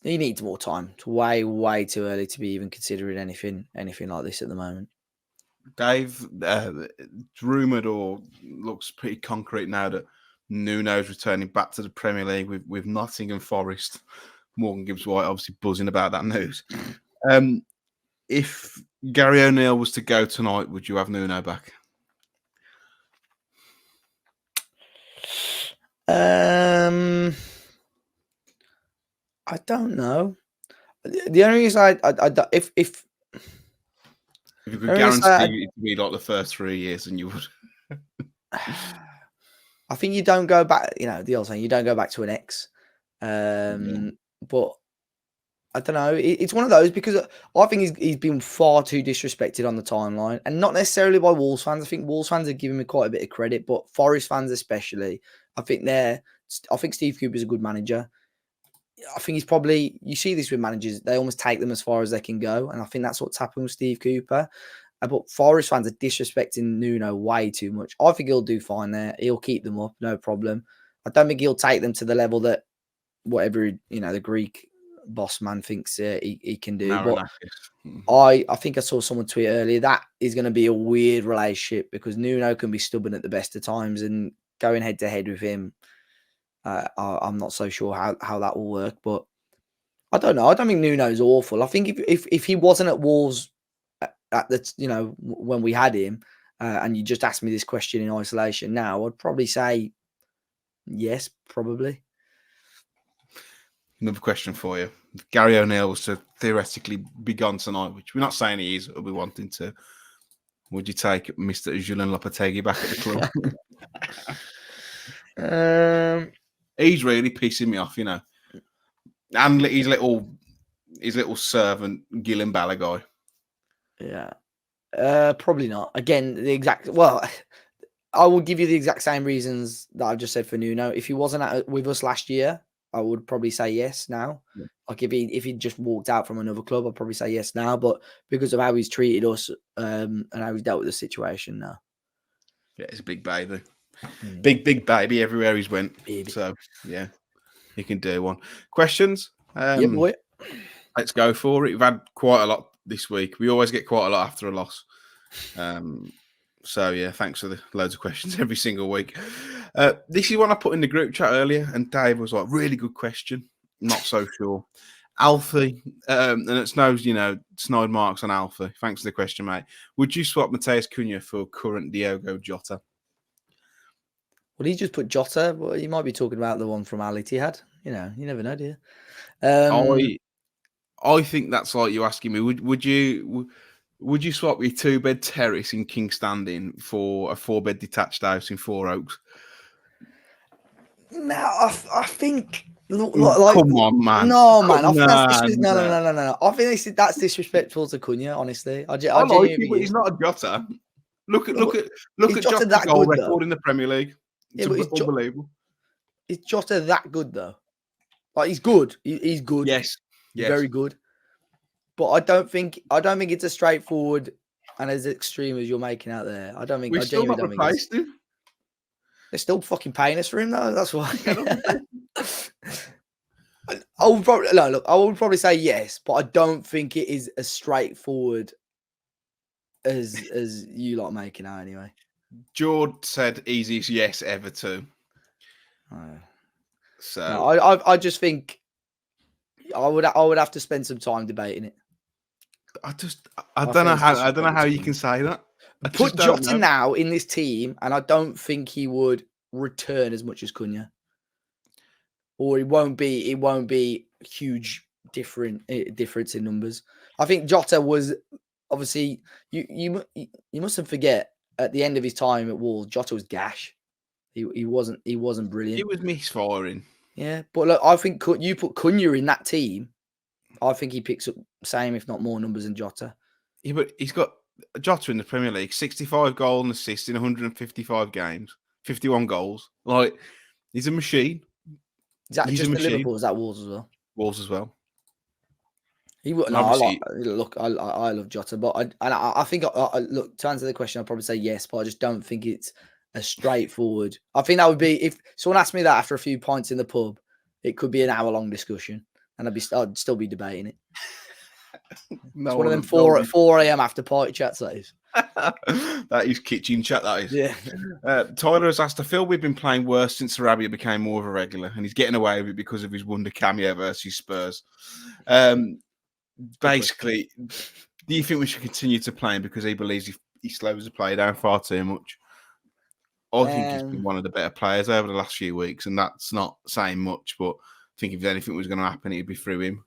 needs more time. It's way too early to be even considering anything like this at the moment.
Dave, it's rumoured or looks pretty concrete now that Nuno's returning back to the Premier League with Nottingham Forest. Morgan Gibbs-White obviously buzzing about that news. If Gary O'Neill was to go tonight, would you have Nuno back?
I don't know. The only reason if
you could guarantee it to be like the first 3 years, and you would.
I think you don't go back. The old saying, you don't go back to an ex. But I don't know. It's one of those because I think he's been far too disrespected on the timeline, and not necessarily by Wolves fans. I think Wolves fans are giving me quite a bit of credit, but Forest fans especially. I think Steve Cooper's a good manager. I think he's probably, you see this with managers, they almost take them as far as they can go, and I think that's what's happened with Steve Cooper. But Forest fans are disrespecting Nuno way too much. I think he'll do fine there. He'll keep them up, no problem. I don't think he'll take them to the level that whatever the Greek boss man thinks he can do. But I think I saw someone tweet earlier that is going to be a weird relationship because Nuno can be stubborn at the best of times, and going head to head with him, I'm not so sure how that will work. But I don't know. I don't think Nuno's awful. I think if he wasn't at Wolves at the when we had him, and you just asked me this question in isolation now, I'd probably say yes, probably.
Another question for you. If Gary O'Neill was to theoretically be gone tonight, which we're not saying he is, or we wanting to, would you take Mr. Julian Lopetegui back at the club? He's really pissing me off, and his little servant Gillen Bala guy.
Yeah, probably not. Again, I will give you the exact same reasons that I've just said for Nuno. If he wasn't with us last year, I would probably say yes now. Yeah. Like if he just walked out from another club, I'd probably say yes now. But because of how he's treated us and how he's dealt with the situation now.
Yeah, it's a big baby. Big baby everywhere he's went. Baby. So, yeah, he can do one. Questions?
Yeah, boy.
Let's go for it. We've had quite a lot this week. We always get quite a lot after a loss. So, yeah, thanks for the loads of questions every single week. This is one I put in the group chat earlier, and Dave was like, really good question. Not so sure. Alfie, and it's no, snide marks on Alfie. Thanks for the question, mate. Would you swap Matheus Cunha for current Diogo Jota?
Well, he just put Jota. Well, you might be talking about the one from Al Ittihad. You never know, do you?
I think that's like you asking me, would you swap your 2-bed terrace in King's Standing for a 4-bed detached house in Four Oaks?
No, I think.
Come on, man.
No, man. I think that's no. I think that's disrespectful to Cunha. Honestly, I
like him, but he's not a Jota. Look at Jota's goal record in the Premier League. It's unbelievable.
Is Jota that good though? Like he's good. He's good.
Yes.
Very good. But I don't think it's as straightforward and as extreme as you're making out there. I don't think
we've still not replaced him.
They're still fucking paying us for him though. That's why. I would probably say yes, but I don't think it is as straightforward as you lot making out anyway.
George said easiest yes ever too. So
no, I just think I would have to spend some time debating it.
I don't know how you can say that.
Put Jota now in this team, and I don't think he would return as much as Cunha, or it won't be huge difference in numbers. I think Jota was obviously you mustn't forget at the end of his time at Wolves, Jota was gash. He wasn't brilliant.
He was misfiring.
Yeah, but look, I think you put Cunha in that team, I think he picks up same if not more numbers than Jota.
Yeah, but he's got Jota in the Premier League, 65 goals and assists in 155 games, 51 goals. Like, he's a machine.
Is that just at Liverpool? Is that Wolves as well?
Wolves as well.
I love Jota, but I think look, to answer the question, I'd probably say yes, but I just don't think it's a straightforward. I think that would be if someone asked me that after a few pints in the pub, it could be an hour-long discussion, and I'd still be debating it. It's one of them 4 a.m. after party chats, that is.
That is kitchen chat, that is.
Yeah.
Tyler has asked, I feel we've been playing worse since Sarabia became more of a regular, and he's getting away with it because of his wonder cameo versus Spurs. Basically, do you think we should continue to play him because he believes he slows the play down far too much? I think he's been one of the better players over the last few weeks, and that's not saying much, but I think if anything was going to happen, it'd be through him.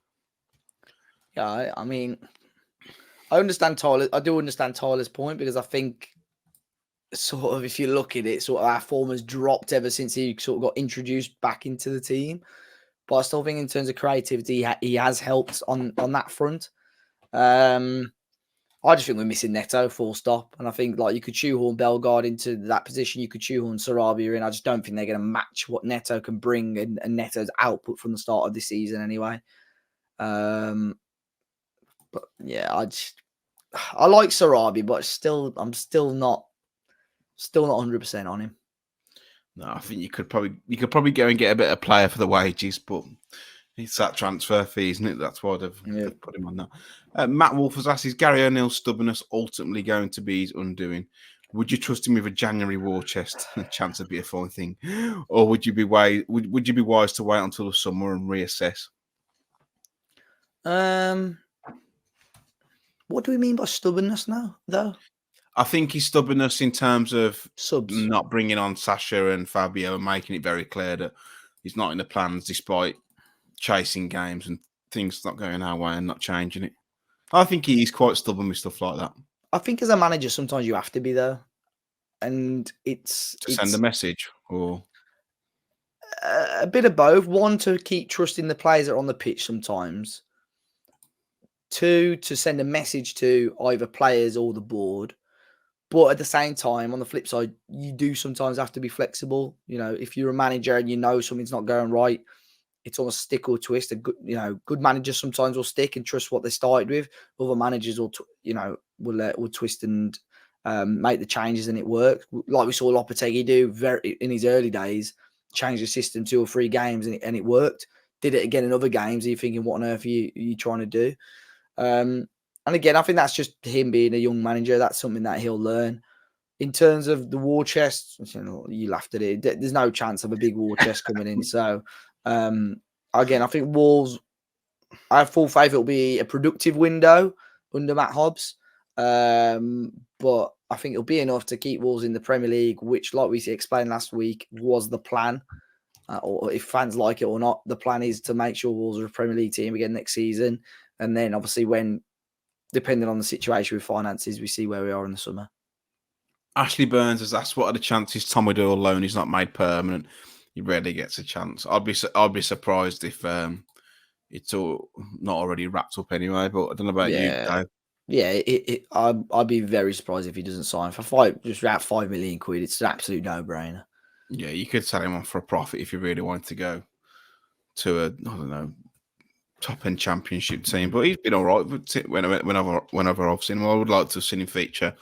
Yeah, I mean, I understand Tyler. I do understand Tyler's point because I think sort of if you look at it, sort of our form has dropped ever since he sort of got introduced back into the team. but I still think in terms of creativity, he has helped on that front. I just think we're missing Neto, full stop. And I think like you could shoehorn Bellegarde into that position, you could shoehorn Sarabia in. I just don't think they're going to match what Neto can bring and Neto's output from the start of this season anyway. But yeah, I like Sarabia, but I'm still not 100% on him.
No, I think you could probably go and get a better player for the wages, but it's that transfer fee, isn't it? That's why they've put him on that. Matt Wolf has asked, is Gary O'Neill's stubbornness ultimately going to be his undoing? Would you trust him with a January war chest? A chance would be a fine thing. Or would you be wise to wait until the summer and reassess?
What do we mean by stubbornness now, though?
I think his stubbornness in terms of
subs,
not bringing on Sasha and Fabio and making it very clear that he's not in the plans despite chasing games and things not going our way and not changing it. I think he's quite stubborn with stuff like that.
I think as a manager, sometimes you have to be there. And it's
send a message or
a bit of both. One, to keep trusting the players that are on the pitch sometimes. Two, to send a message to either players or the board. But at the same time, on the flip side, you do sometimes have to be flexible. You know, if you're a manager and you know something's not going right, it's almost stick or twist. Good managers sometimes will stick and trust what they started with. Other managers will twist and make the changes, and it works. Like we saw Lopetegui do in his early days, change the system 2 or 3 games, and it worked. Did it again in other games. Are you thinking, what on earth are you trying to do? And again, I think that's just him being a young manager. That's something that he'll learn. In terms of the war chest, you laughed at it. There's no chance of a big war chest coming in. So, again, I think Wolves, I have full faith it'll be a productive window under Matt Hobbs. But I think it'll be enough to keep Wolves in the Premier League, which, like we explained last week, was the plan. Or if fans like it or not, the plan is to make sure Wolves are a Premier League team again next season. And then, obviously, depending on the situation with finances, we see where we are in the summer.
Ashley Burns has asked, what are the chances Tommy Doyle loan is not made permanent? He rarely gets a chance. I'd be surprised if it's all not already wrapped up anyway. But I don't know about you, Dave.
Yeah, I'd be very surprised if he doesn't sign for just about £5 million. It's an absolute no-brainer.
Yeah, you could sell him on for a profit if you really wanted to go to top-end championship team. But he's been all right whenever I've seen him. I would like to have seen him feature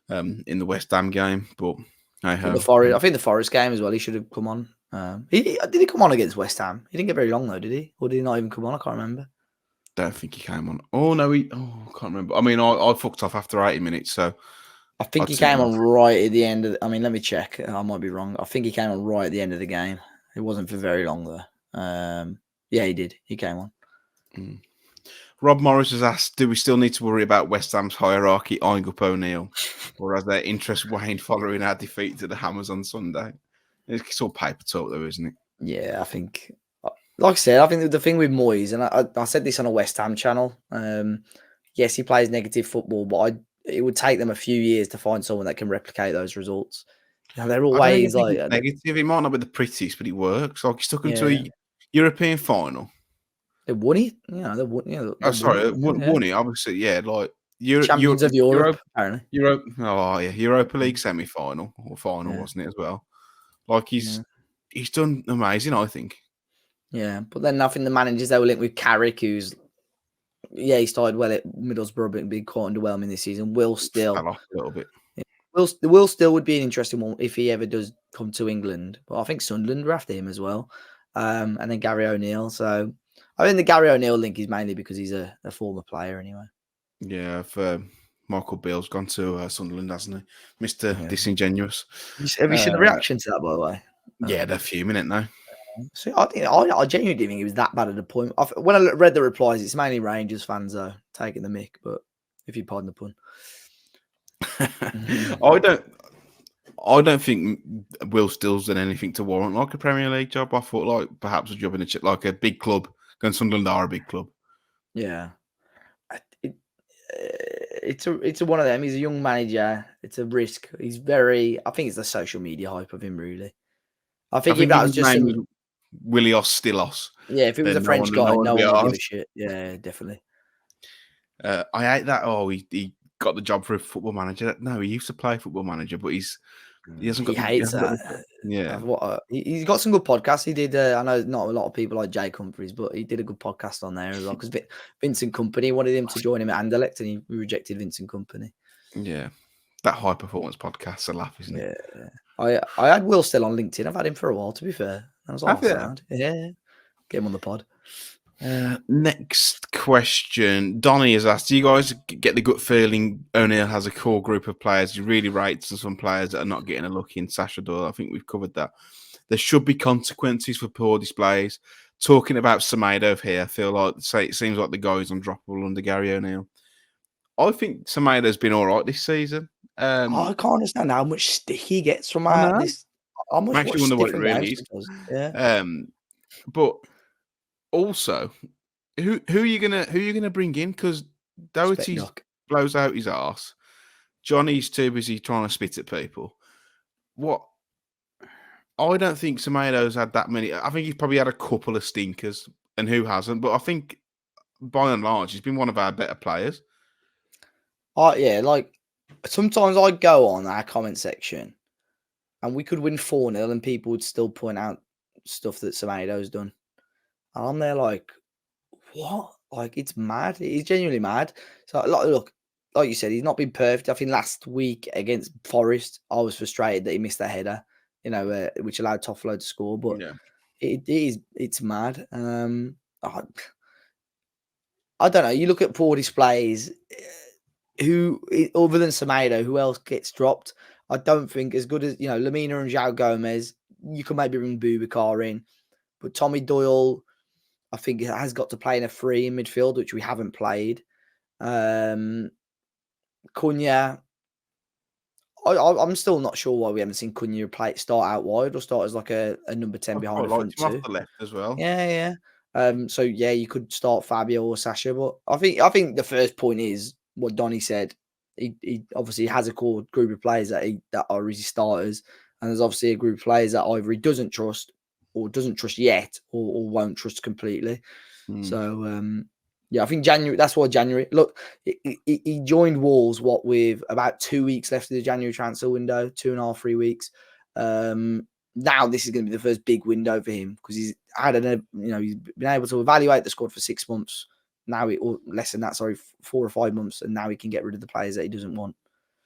in the West Ham game, but I think
the Forest game as well. He should have come on. Did he come on against West Ham? He didn't get very long though, did he? Or did he not even come on? I can't remember.
Don't think he came on. Oh no, I can't remember. I mean, I fucked off after 80 minutes, so
I think he came on right at the end of. Let me check. I might be wrong. I think he came on right at the end of the game. It wasn't for very long though. Yeah, he did. He came on.
Mm. Rob Morris has asked, do we still need to worry about West Ham's hierarchy eyeing up O'Neill? Or has their interest waned following our defeat to the Hammers on Sunday? It's all paper talk though, isn't it?
Yeah, I think, like I said, I think the thing with Moyes, and I said this on a West Ham channel, yes, he plays negative football, but it would take them a few years to find someone that can replicate those results. You know, they're always like
negative. It might not be the prettiest, but it works. Like he stuck him to a European final.
They won it. They won
it. Obviously, yeah. Like
champions of Europe, apparently.
Europa League semi-final or final, wasn't it as well? Like he's done amazing, I think.
Yeah, but then I think the managers they were linked with Carrick, who's he started well at Middlesbrough, but been quite underwhelming this season. Will still
fell off a little bit.
Will still would be an interesting one if he ever does come to England. But I think Sunderland were after him as well, and then Gary O'Neill. So I think the Gary O'Neill link is mainly because he's a former player anyway.
Yeah, Michael Beale's gone to Sunderland, hasn't he? Mr. Disingenuous.
Have you seen the reaction to that, by the way?
Yeah, they're fuming it now.
So I genuinely didn't think it was that bad at the point. When I read the replies, it's mainly Rangers fans taking the mick, but if you pardon the pun.
I don't think Will Still's done anything to warrant like a Premier League job. I thought like perhaps a job in like a big club. Going Sunderland are a big club.
Yeah, it's one of them. He's a young manager. It's a risk. I think it's the social media hype of him, really. I think if that was just
Willios Stilos.
Yeah, if it was
Then
a French guy, no
be
one would give a
asked.
shit. Yeah, definitely.
I hate that. Oh, he got the job for a Football Manager. No, he used to play Football Manager, but he hasn't
He
got.
hates that.
Yeah.
He's got some good podcasts. He did. I know not a lot of people like Jake Humphries, but he did a good podcast on there as well. Because Vincent Kompany wanted him to join him at Anderlecht, and he rejected Vincent Kompany.
Yeah, that high performance podcast's a laugh, isn't it?
Yeah. I had Will still on LinkedIn. I've had him for a while, to be fair. I was all sound. Yeah. Get him on the pod.
Next question. Donnie has asked, do you guys get the gut feeling O'Neill has a core group of players he really rates and some players that are not getting a look in? Sasha Doyle, I think we've covered that. There should be consequences for poor displays. Talking about Semedo here, I feel like it seems like the guy is undroppable under Gary O'Neill. I think Semedo's been all right this season.
I can't understand how much stick he gets from this. How much
Makes you wonder what it really is.
Yeah.
But also, who are you gonna bring in? Because Doherty blows out his arse. Johnny's too busy trying to spit at people. What? I don't think Semedo's had that many. I think he's probably had a couple of stinkers, and who hasn't? But I think by and large, he's been one of our better players.
Yeah, like sometimes I go on our comment section, and we could win 4-0, and people would still point out stuff that Semedo's done. And I'm there like, what? Like, it's mad. He's genuinely mad. So, look, like you said, he's not been perfect. I think last week against Forest, I was frustrated that he missed that header, which allowed Toffolo to score. But it's mad. I don't know. You look at poor displays. Who, other than Semedo, who else gets dropped? I don't think as good as Lamina and João Gomez. You can maybe bring Boubacar in, but Tommy Doyle, I think, has got to play in a free in midfield, which we haven't played. Cunha, I'm still not sure why we haven't seen Cunha start out wide or start as like a number 10 behind the front two.
Off the left as well.
Yeah. So yeah, you could start Fabio or Sasha, but I think the first point is what Donny said. He obviously has a core group of players that are his starters, and there's obviously a group of players that either he doesn't trust or doesn't trust yet or won't trust completely. So yeah, I think January. That's why January. Look, he joined Wolves with about 2 weeks left of the January transfer window, 2.5, 3 weeks. Now this is going to be the first big window for him because he's he's been able to evaluate the squad for 6 months. Now or less than that, 4 or 5 months, and now he can get rid of the players that he doesn't want.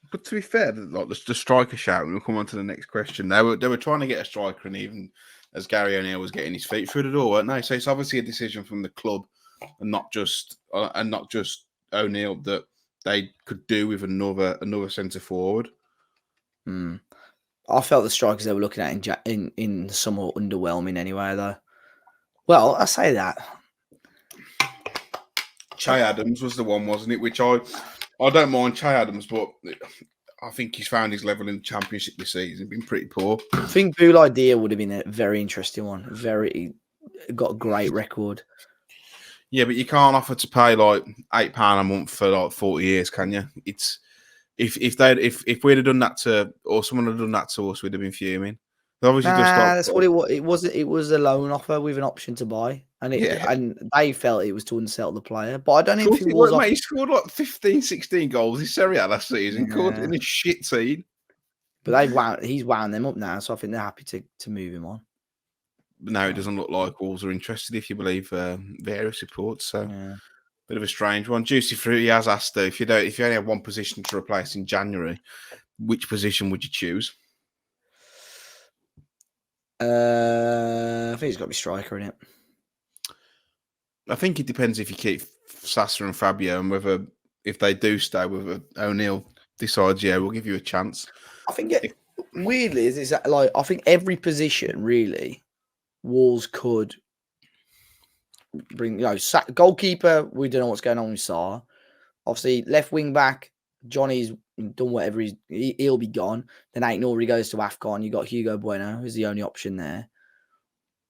But to be fair, like the striker shout, and we'll come on to the next question. They were trying to get a striker, and even as Gary O'Neill was getting his feet through the door, weren't they? So it's obviously a decision from the club, and not just O'Neill, that they could do with another centre forward.
I felt the strikers they were looking at in somewhat underwhelming anyway, though. Well, I say that.
Che Adams was the one, wasn't it? Which I don't mind Che Adams, but I think he's found his level in the Championship this season. Been pretty poor.
I think Boulay Dia would have been a very interesting one. Got a great record.
Yeah, but you can't offer to pay like £8 a month for like 40 years, can you? It's if we'd have done that or someone had done that to us, we'd have been fuming. Obviously,
that's what it was. It was a loan offer with an option to buy, and they felt it was to unsettle the player. But I don't even think
he scored like 15, 16 goals in Serie A last season. Caught in a shit team.
But he's wound them up now, so I think they're happy to move him on.
But now it doesn't look like Wolves are interested, if you believe various reports. So bit of a strange one. Juicy Fruit, he has asked if you only have one position to replace in January, which position would you choose?
I think he's got to be striker in it.
I think it depends if you keep Sasa and Fabio, and if they do stay, whether O'Neill decides, we'll give you a chance.
I think weirdly is that like I think every position really Wolves could bring. Goalkeeper, we don't know what's going on with Sarr. Obviously, left wing back, Johnny's done whatever he'll be gone. Then Ain't Nori goes to AFCON. You got Hugo Bueno, who's the only option there.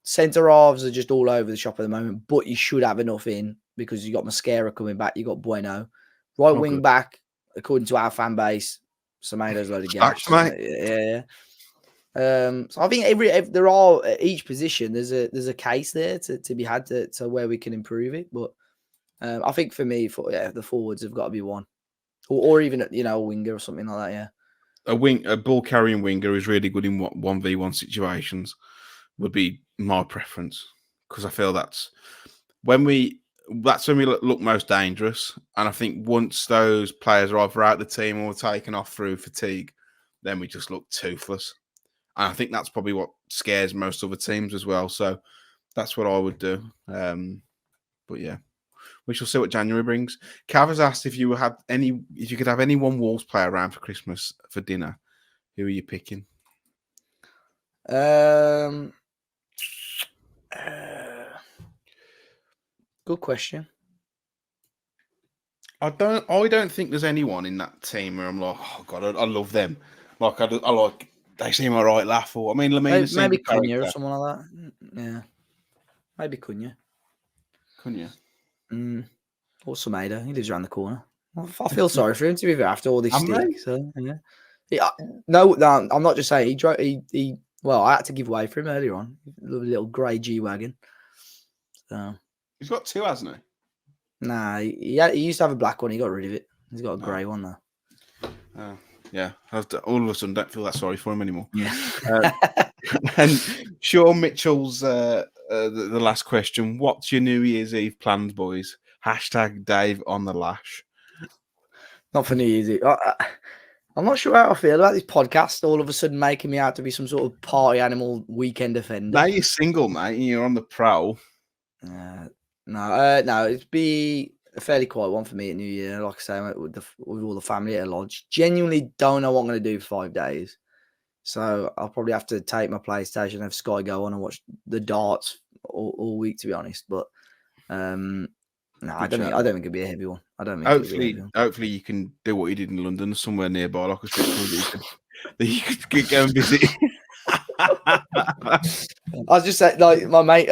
Centre halves are just all over the shop at the moment, but you should have enough in because you got Mascara coming back. You got Bueno, right wing back. According to our fan base, Semedo's load of gas. Yeah. So I think there are each position there's a case there to be had to where we can improve it. But I think for me, the forwards have got to be one, or even a winger or something like that. Yeah.
A ball carrying winger who's really good in 1v1 situations would be my preference, because I feel that's when we look most dangerous. And I think once those players are either out the team or taken off through fatigue, then we just look toothless. And I think that's probably what scares most other teams as well. So that's what I would do. But yeah, we shall see what January brings. Cav has asked if you could have any one Wolves player around for Christmas for dinner, who are you picking?
Good question.
I don't think there's anyone in that team where I'm like, oh god, I love them. Like I like they seem all right, laugh or I mean Lamina
Maybe Cunha or someone like that. Yeah, maybe Cunha. Or Sumeda. He lives around the corner. I feel sorry for him, to be fair, after all this stick. So yeah, no, I'm not just saying he drove. He well, I had to give way for him earlier on. Little grey G-Wagon. So
he's got two, hasn't he?
Nah, he used to have a black one. He got rid of it. He's got a grey one now.
Yeah, all of a sudden don't feel that sorry for him anymore.
Yeah.
And Sean Mitchell's the last question. What's your New Year's Eve plans, boys? # Dave on the lash.
Not for New Year's Eve. I'm not sure how I feel about this podcast. All of a sudden, making me out to be some sort of party animal weekend offender.
Now you're single, mate, and you're on the prowl.
No, it'd be a fairly quiet one for me at New Year. Like I say, with all the family at a lodge. Genuinely don't know what I'm going to do for 5 days. So I'll probably have to take my PlayStation, have Sky go on and watch the darts all week, to be honest. But no, I don't think it'd be a heavy one. I don't think.
Hopefully, you can do what you did in London, somewhere nearby, like a strip club that you could go and visit.
I was just saying, like my mate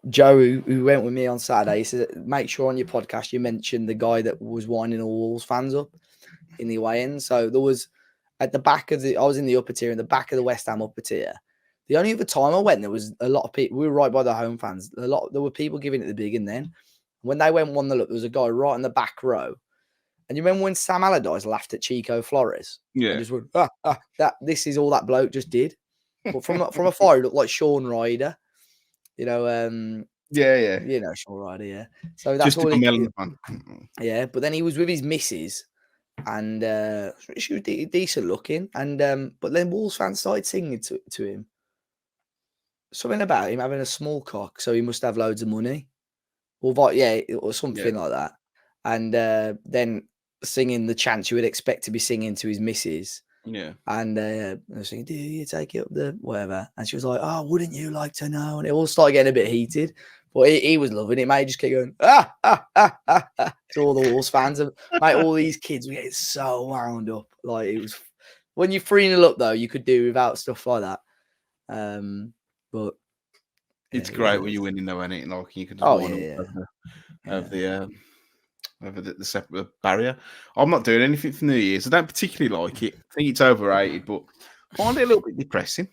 Joe, who went with me on Saturday, he said, make sure on your podcast you mention the guy that was winding all Wolves fans up in the away end. So there was at the back of I was in the upper tier, in the back of the West Ham upper tier. The only other time I went, there was a lot of people. We were right by the home fans. There were people giving it the big, and then when they went 1-0 up, there was a guy right in the back row. And you remember when Sam Allardyce laughed at Chico Flores?
Yeah.
And just went, this is all that bloke just did. But from afar, he looked like Sean Ryder.
Yeah.
You know Sean Ryder, yeah. So that's
just
all
a melon fan.
Yeah, but then he was with his missus, and she was decent looking. And but then Wolves fans started singing to him. Something about him having a small cock, so he must have loads of money. Or something like that. And then singing the chants you would expect to be singing to his missus.
Yeah.
And I was saying, do you take it up the whatever? And she was like, oh, wouldn't you like to know? And it all started getting a bit heated. But he was loving it, mate. He just kept going, to all the Wolves fans. And, mate, all these kids were getting so wound up. Like, it was, when you're 3-0 up, though, you could do without stuff like that. But
it's great when you're winning, though, isn't it? Like, you can just over the separate barrier. I'm not doing anything for New Year's. I don't particularly like it. I think it's overrated, but I find it a little bit depressing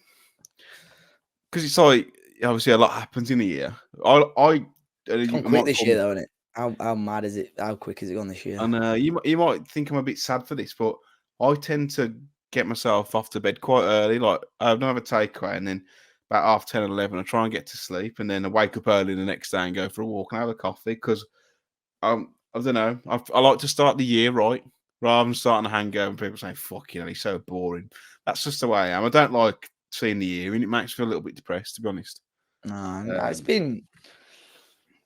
because it's like obviously a lot happens in a year.
It's gone quick this year, though, isn't it? How mad is it? How quick is it gone this year?
And you might think I'm a bit sad for this, but I tend to get myself off to bed quite early. Like I don't have a takeaway, and then about 10:30, 11, I try and get to sleep, and then I wake up early the next day and go for a walk and have a coffee because I don't know. I like to start the year right rather than starting a hangover and people saying, fuck, he's so boring. That's just the way I am. I don't like seeing the year and it makes me feel a little bit depressed, to be honest.
No, it's been...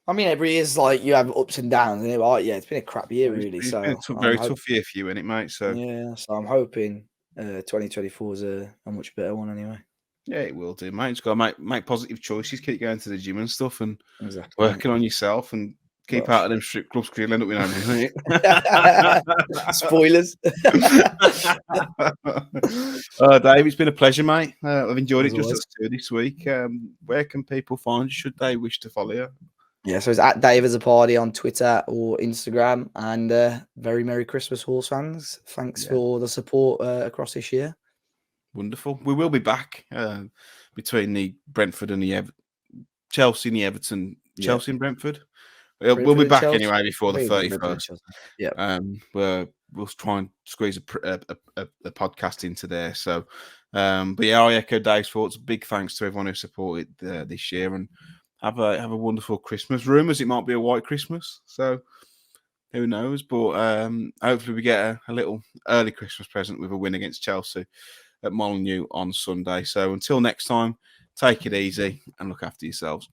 I mean, every year's like you have ups and downs. And it's been a crap year, really.
It's been a very tough year for you, isn't it, mate? So
yeah, so I'm hoping 2024 is a much better one anyway.
Yeah, it will do, mate. Just got to make positive choices, keep going to the gym and stuff and
exactly,
working on yourself and keep out of them strip clubs because you'll end up with nothing.
Spoilers.
Dave, it's been a pleasure, mate. I've enjoyed it just as two this week. Where can people find you should they wish to follow you?
Yeah, so it's at Dave as a Party on Twitter or Instagram. And very Merry Christmas, Wolves fans. Thanks for the support across this year.
Wonderful. We will be back between the Brentford and the Chelsea and the Everton.
Yeah.
Chelsea and Brentford. We'll
Brentford
be
and
back
Chelsea.
anyway before the
I think it's Brentford and
31st.
Chelsea. Yeah.
We'll try and squeeze a podcast into there. So, but yeah, I echo Dave's thoughts. Big thanks to everyone who supported this year, and have a wonderful Christmas. Rumours it might be a white Christmas, so who knows? But hopefully we get a little early Christmas present with a win against Chelsea at Molineux on Sunday. So until next time, take it easy and look after yourselves.